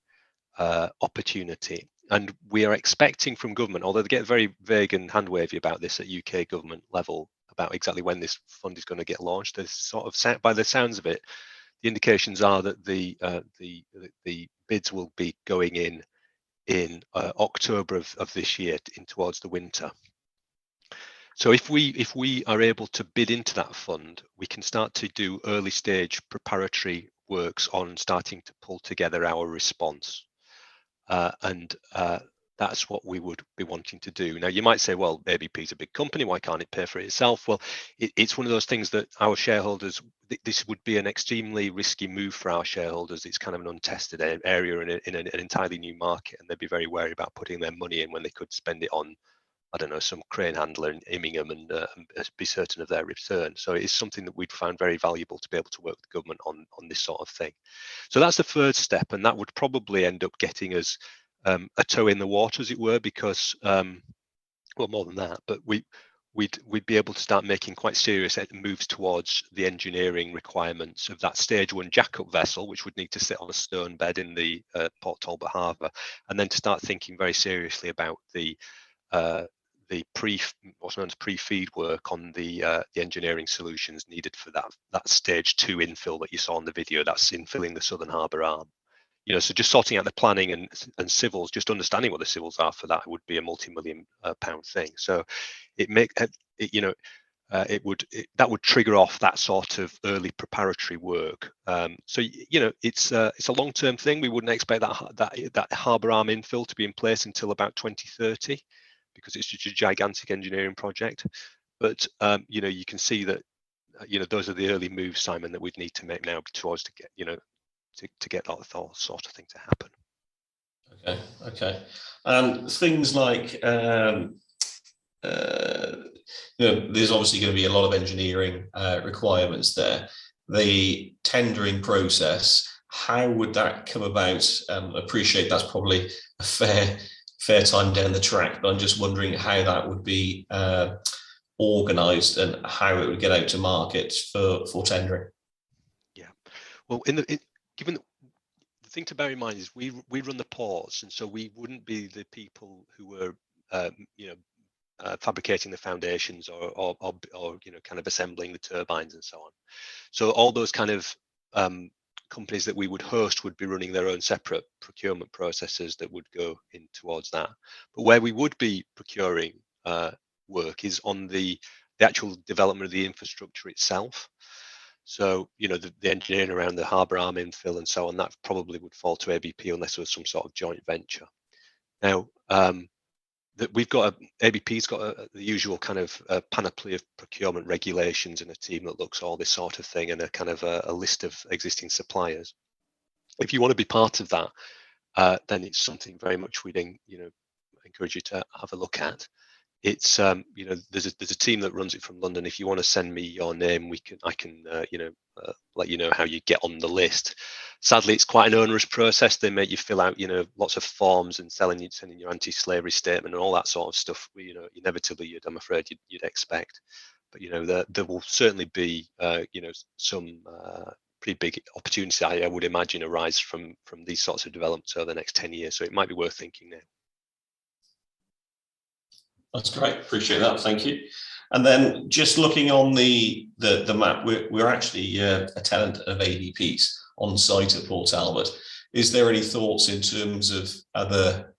opportunity. And we are expecting from government, although they get very vague and hand-wavy about this at UK government level, about exactly when this fund is going to get launched. There's sort of, by the sounds of it, the indications are that the bids will be going in October of this year, in towards the winter. So if we are able to bid into that fund, we can start to do early stage preparatory works on starting to pull together our response, and that's what we would be wanting to do. Now, you might say, well, ABP is a big company, why can't it pay for it itself? Well, it's one of those things that our shareholders, this would be an extremely risky move for our shareholders. It's kind of an untested area in an entirely new market, and they'd be very wary about putting their money in when they could spend it on, I don't know, some crane handler in Immingham and be certain of their return. So it's something that we'd found very valuable to be able to work with the government on this sort of thing. So that's the first step, and that would probably end up getting us a toe in the water, as it were, because well, more than that, but we'd be able to start making quite serious moves towards the engineering requirements of that stage 1 jack-up vessel, which would need to sit on a stone bed in the Port Talbot harbour, and then to start thinking very seriously about the what's known as pre-feed work on the engineering solutions needed for that stage 2 infill that you saw in the video. That's infilling the southern harbour arm. You know, so just sorting out the planning and civils, just understanding what the civils are for that would be a multi-million pound thing. So that would trigger off that sort of early preparatory work. So you know, it's a long-term thing. We wouldn't expect that harbour arm infill to be in place until about 2030, because it's just a gigantic engineering project. But you know, you can see that you know, those are the early moves, Simon, that we'd need to make now towards to get, you know, to get that sort of thing to happen. Okay. And things like, you know, there's obviously going to be a lot of engineering requirements there. The tendering process, how would that come about? I appreciate that's probably a fair time down the track, but I'm just wondering how that would be organised and how it would get out to market for tendering. Yeah, well, given the thing to bear in mind is we run the ports, and so we wouldn't be the people who were you know, fabricating the foundations or you know, kind of assembling the turbines and so on. So all those kind of companies that we would host would be running their own separate procurement processes that would go in towards that. But where we would be procuring work is on the actual development of the infrastructure itself. So, you know, the engineering around the harbour arm infill and so on, that probably would fall to ABP unless there was some sort of joint venture. Now, that we've got ABP's got the usual kind of panoply of procurement regulations and a team that looks at all this sort of thing, and a kind of a list of existing suppliers. If you want to be part of that, then it's something very much we'd encourage you to have a look at. It's you know, there's a team that runs it from London. If you want to send me your name, I can you know, let you know how you get on the list. Sadly, it's quite an onerous process. They make you fill out, you know, lots of forms and sending your anti-slavery statement and all that sort of stuff. You know, inevitably, I'm afraid you'd expect. But you know, there will certainly be you know, some pretty big opportunities, I would imagine, arise from these sorts of developments over the next 10 years. So it might be worth thinking now. That's great. Appreciate that. Thank you. And then just looking on the map, we're actually a tenant of ABP's on site at Port Talbot. Is there any thoughts in terms of other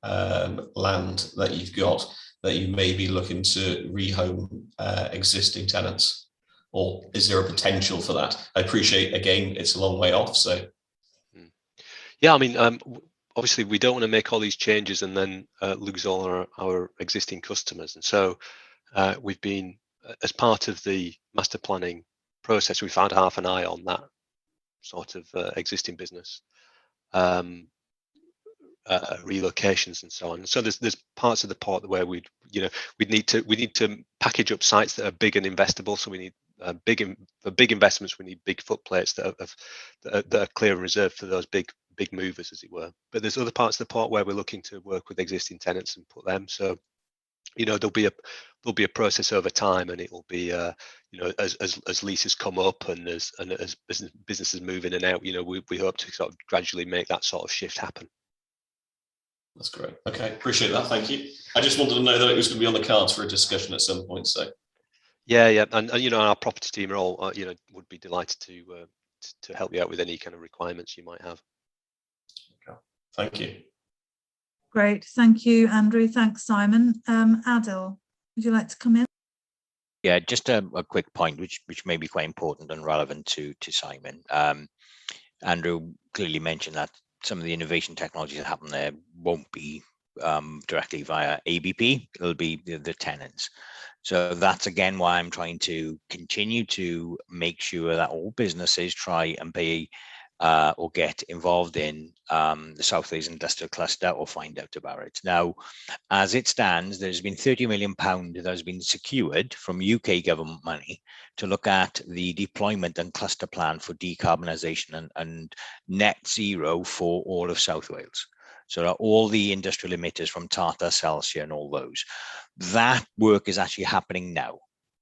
land that you've got that you may be looking to rehome existing tenants? Or is there a potential for that? I appreciate, again, it's a long way off. So, yeah, I mean, obviously, we don't want to make all these changes and then lose all our existing customers. And so we've been, as part of the master planning process, we've had half an eye on that sort of existing business relocations and so on. So there's parts of the port where we need to package up sites that are big and investable. So we need for big investments, we need big footplates that are clear and reserved for those big movers, as it were. But there's other parts of the port where we're looking to work with existing tenants and put them. So, you know, there'll be a process over time, and it will be you know, as leases come up and as businesses move in and out, you know, we hope to sort of gradually make that sort of shift happen. That's great. Okay, appreciate that. Thank you. I just wanted to know that it was going to be on the cards for a discussion at some point. So, yeah, and you know, our property team are all you know, would be delighted to help you out with any kind of requirements you might have. Okay. Thank you. Great, thank you, Andrew. Thanks, Simon. Adil, would you like to come in? Yeah, just a quick point, which may be quite important and relevant to Simon. Andrew clearly mentioned that some of the innovation technologies that happen there won't be directly via ABP, it'll be the tenants. So that's again why I'm trying to continue to make sure that all businesses try and pay or get involved in the South Wales Industrial Cluster or find out about it. Now, as it stands, there's been £30 million that has been secured from UK government money to look at the deployment and cluster plan for decarbonisation and net zero for all of South Wales. So all the industrial emitters from Tata, Celsius and all those. That work is actually happening now.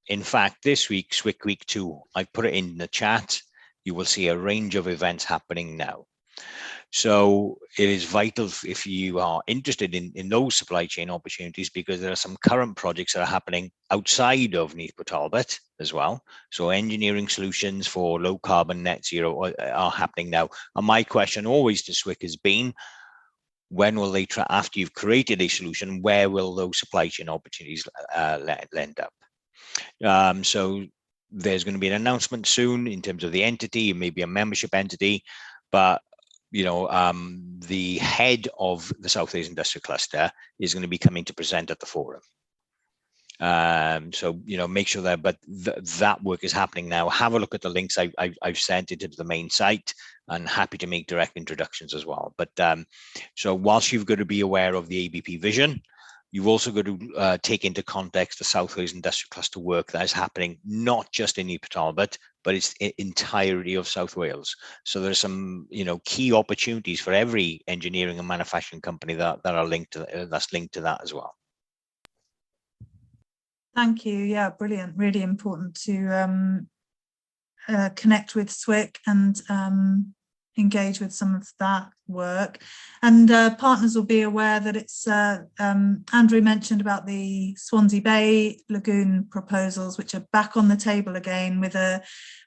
In fact, this week, SWIC Week 2, I put it in the chat. You will see a range of events happening now. So it is vital if you are interested in those supply chain opportunities, because there are some current projects that are happening outside of Neath Port Talbot as well. So engineering solutions for low carbon net zero are happening now. And my question always to SWIC has been, when will they try, after you've created a solution, where will those supply chain opportunities land up? So there's going to be an announcement soon in terms of the entity, maybe a membership entity, but the head of the South Wales Industrial Cluster is going to be coming to present at the forum. So make sure that, but that work is happening now. Have a look at the links I've sent it to the main site, and happy to make direct introductions as well. But so whilst you've got to be aware of the ABP vision, you've also got to take into context the South Wales Industrial Cluster work that is happening, not just in Neath Port Talbot, but it's the entirety of South Wales. So there's some, key opportunities for every engineering and manufacturing company that are linked to that's linked to that as well. Thank you. Yeah, brilliant. Really important to connect with SWIC and engage with some of that work. And partners will be aware that it's, Andrew mentioned about the Swansea Bay Lagoon proposals, which are back on the table again with a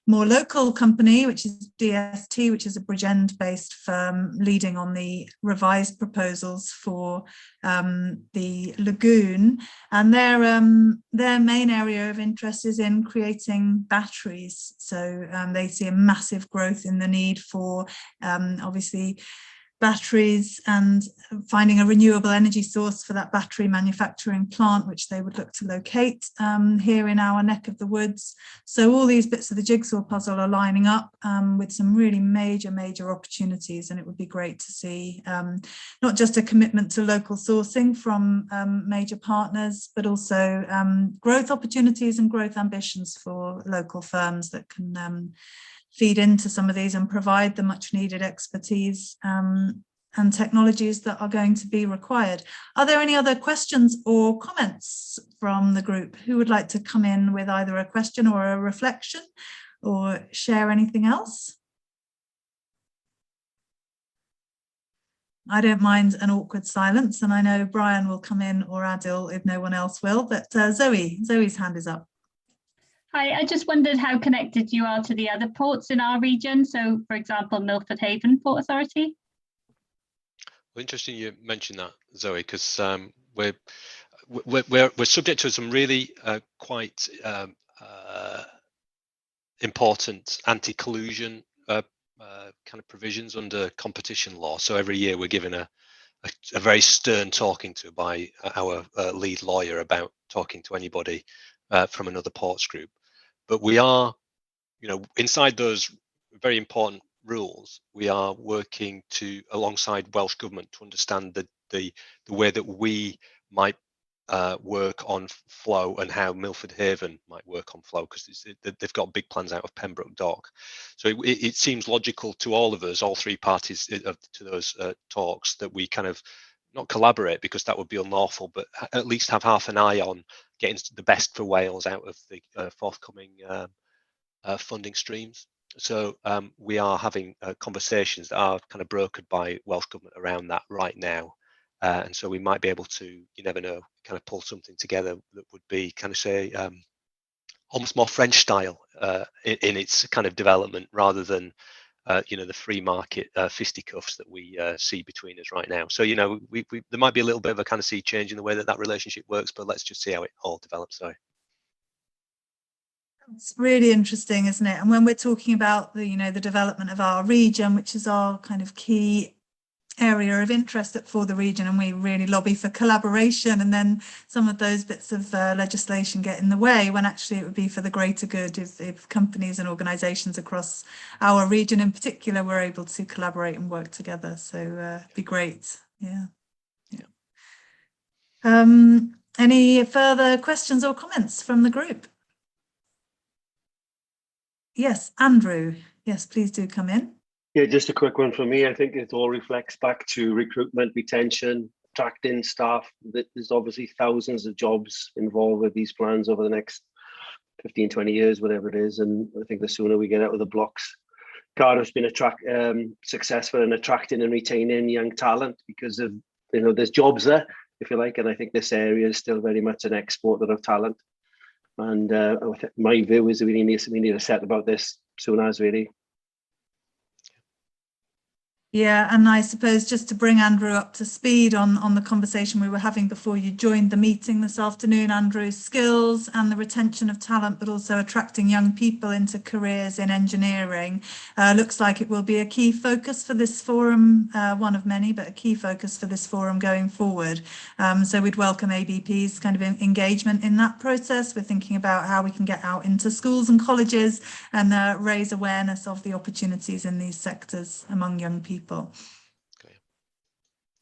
more local company, which is DST, which is a Bridgend based firm leading on the revised proposals for the lagoon. And their main area of interest is in creating batteries. So they see a massive growth in the need for obviously batteries and finding a renewable energy source for that battery manufacturing plant, which they would look to locate here in our neck of the woods. So all these bits of the jigsaw puzzle are lining up with some really major opportunities, and it would be great to see not just a commitment to local sourcing from major partners, but also growth opportunities and growth ambitions for local firms that can feed into some of these and provide the much needed expertise and technologies that are going to be required. Are there any other questions or comments from the group? Who would like to come in with either a question or a reflection or share anything else? I don't mind an awkward silence, and I know Brian will come in, or Adil if no one else will, but Zoe's hand is up. Hi, I just wondered how connected you are to the other ports in our region. So, for example, Milford Haven Port Authority. Well, interesting you mentioned that, Zoe, because we're subject to some really quite important anti-collusion kind of provisions under competition law. So every year we're given a very stern talking to by our lead lawyer about talking to anybody from another ports group. But we are, inside those very important rules, we are working alongside Welsh Government to understand the way that we might work on flow and how Milford Haven might work on flow, because they've got big plans out of Pembroke Dock. So it seems logical to all of us, all three parties to those talks, that we kind of not collaborate, because that would be unlawful, but at least have half an eye on getting the best for Wales out of the forthcoming funding streams. So we are having conversations that are kind of brokered by Welsh Government around that right now. And so we might be able to, you never know, kind of pull something together that would be kind of say almost more French style in its kind of development, rather than the free market fisticuffs that we see between us right now. So there might be a little bit of a kind of sea change in the way that relationship works, but let's just see how it all develops. Sorry. It's really interesting, isn't it? And when we're talking about the development of our region, which is our kind of key area of interest for the region, and we really lobby for collaboration, and then some of those bits of legislation get in the way when actually it would be for the greater good if companies and organisations across our region in particular were able to collaborate and work together. So it'd be great. Yeah. Any further questions or comments from the group? Yes, Andrew. Yes, please do come in. Yeah, just a quick one for me. I think it all reflects back to recruitment, retention, attracting staff. There's obviously thousands of jobs involved with these plans over the next 15, 20 years, whatever it is. And I think the sooner we get out of the blocks. Cardiff's been successful in attracting and retaining young talent because of, there's jobs there, if you like. And I think this area is still very much an exporter of talent. And my view is that we need to set about this soon as really. Yeah, and I suppose just to bring Andrew up to speed on the conversation we were having before you joined the meeting this afternoon, Andrew's skills and the retention of talent, but also attracting young people into careers in engineering, looks like it will be a key focus for this forum, one of many, but a key focus for this forum going forward. So we'd welcome ABP's kind of engagement in that process. We're thinking about how we can get out into schools and colleges and raise awareness of the opportunities in these sectors among young people. Okay,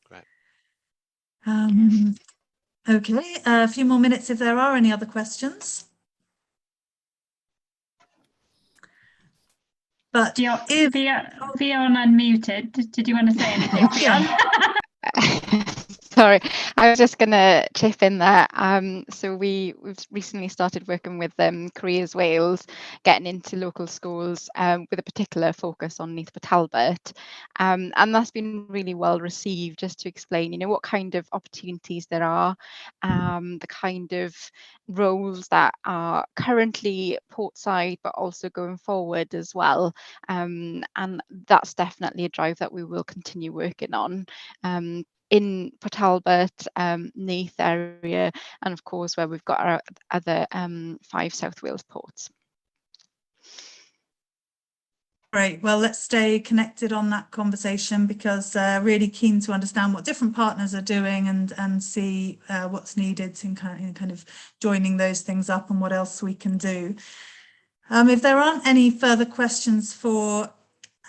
great. Okay, a few more minutes if there are any other questions. But Fiona unmuted. Did you want to say anything, Fiona? Sorry, I was just going to chip in there. So we've recently started working with Careers Wales, getting into local schools with a particular focus on Neath Port Talbot. And that's been really well received, just to explain, what kind of opportunities there are, the kind of roles that are currently portside, but also going forward as well. And that's definitely a drive that we will continue working on. In Port Talbot, Neath area, and of course where we've got our other 5 South Wales ports. Great. Well, let's stay connected on that conversation, because really keen to understand what different partners are doing and see what's needed in kind of joining those things up and what else we can do. If there aren't any further questions for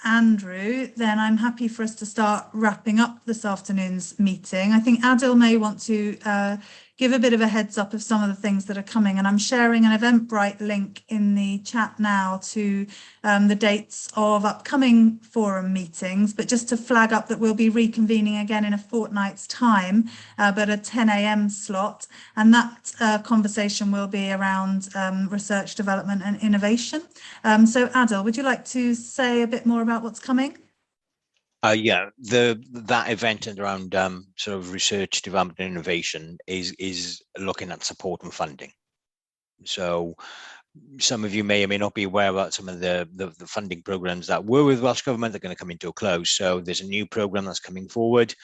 Andrew, then I'm happy for us to start wrapping up this afternoon's meeting. I think Adil may want to give a bit of a heads up of some of the things that are coming, and I'm sharing an Eventbrite link in the chat now to the dates of upcoming forum meetings, but just to flag up that we'll be reconvening again in a fortnight's time, but a 10 a.m. slot, and that conversation will be around research, development and innovation. So Adil, would you like to say a bit more about what's coming? Yeah, that event around sort of research, development and innovation is looking at support and funding. So some of you may or may not be aware about some of the funding programs that were with Welsh Government that are going to come into a close. So there's a new program that's coming forward.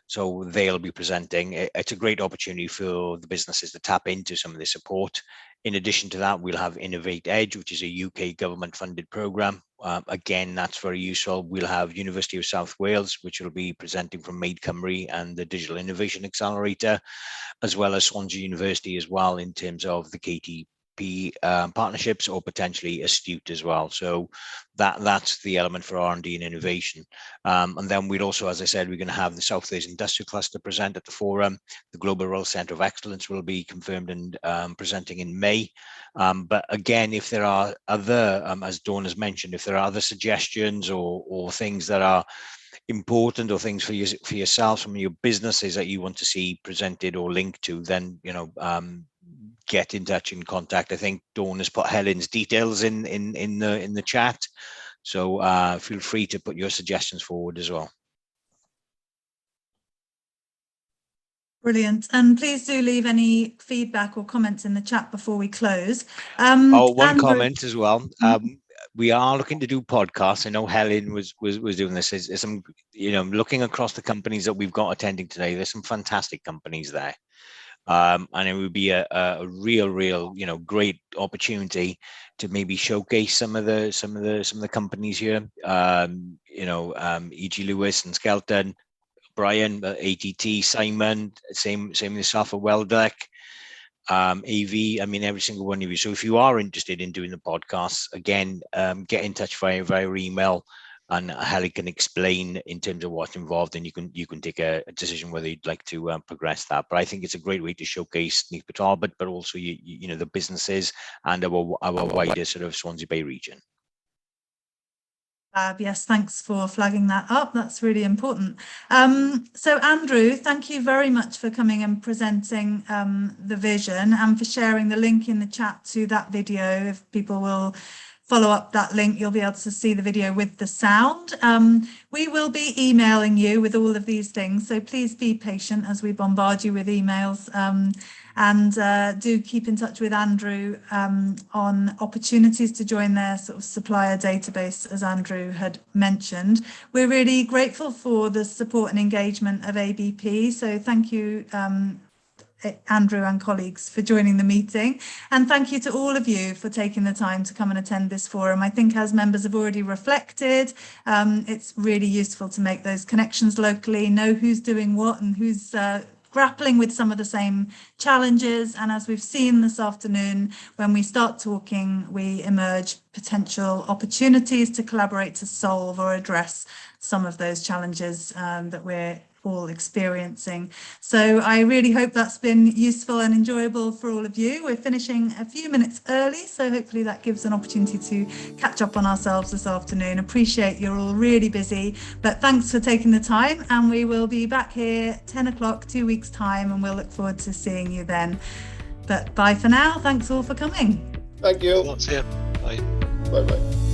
So they'll be presenting. It's a great opportunity for the businesses to tap into some of the support. In addition to that, we'll have Innovate Edge, which is a UK government funded program. Again, that's very useful. We'll have University of South Wales, which will be presenting from Made Cymru and the Digital Innovation Accelerator, as well as Swansea University as well in terms of the KTP partnerships, or potentially Astute as well. So that's the element for R&D and innovation. And then we'll also, as I said, we're going to have the South Wales Industrial Cluster present at the forum. The Global Rural Centre of Excellence will be confirmed and presenting in May. But again, if there are other, as Dawn has mentioned, if there are other suggestions or things that are important, or things for yourselves from your businesses that you want to see presented or linked to, then get in touch and contact. I think Dawn has put Helen's details in the chat, so feel free to put your suggestions forward as well. Brilliant, and please do leave any feedback or comments in the chat before we close. One comment as well. We are looking to do podcasts. I know Helen was doing this. There's some, looking across the companies that we've got attending today, there's some fantastic companies there. And it would be a real, great opportunity to maybe showcase some of the companies here. E.G. Lewis and Skelton, Brian, ATT, Simon, same with yourself at Welbeck, AV, I mean, every single one of you. So if you are interested in doing the podcast, again, get in touch via email, and Helen can explain in terms of what's involved, and you can take a decision whether you'd like to progress that. But I think it's a great way to showcase Neath Port Talbot, but also you know, the businesses and our wider sort of Swansea Bay region. Yes, thanks for flagging that up. That's really important. So Andrew, thank you very much for coming and presenting the vision, and for sharing the link in the chat to that video. If people will follow up that link, you'll be able to see the video with the sound. We will be emailing you with all of these things, so please be patient as we bombard you with emails, and do keep in touch with Andrew on opportunities to join their sort of supplier database, as Andrew had mentioned. We're really grateful for the support and engagement of ABP, so thank you, Andrew and colleagues, for joining the meeting, and thank you to all of you for taking the time to come and attend this forum. I think, as members have already reflected, it's really useful to make those connections locally, know who's doing what and who's grappling with some of the same challenges. And as we've seen this afternoon, when we start talking, we emerge potential opportunities to collaborate to solve or address some of those challenges that we're all experiencing. So I really hope that's been useful and enjoyable for all of you. We're finishing a few minutes early, so hopefully that gives an opportunity to catch up on ourselves this afternoon. Appreciate you're all really busy, but thanks for taking the time, and we will be back here 10 o'clock, 2 weeks time, and we'll look forward to seeing you then. But bye for now. Thanks all for coming. Thank you. Lots here. Bye. Bye-bye.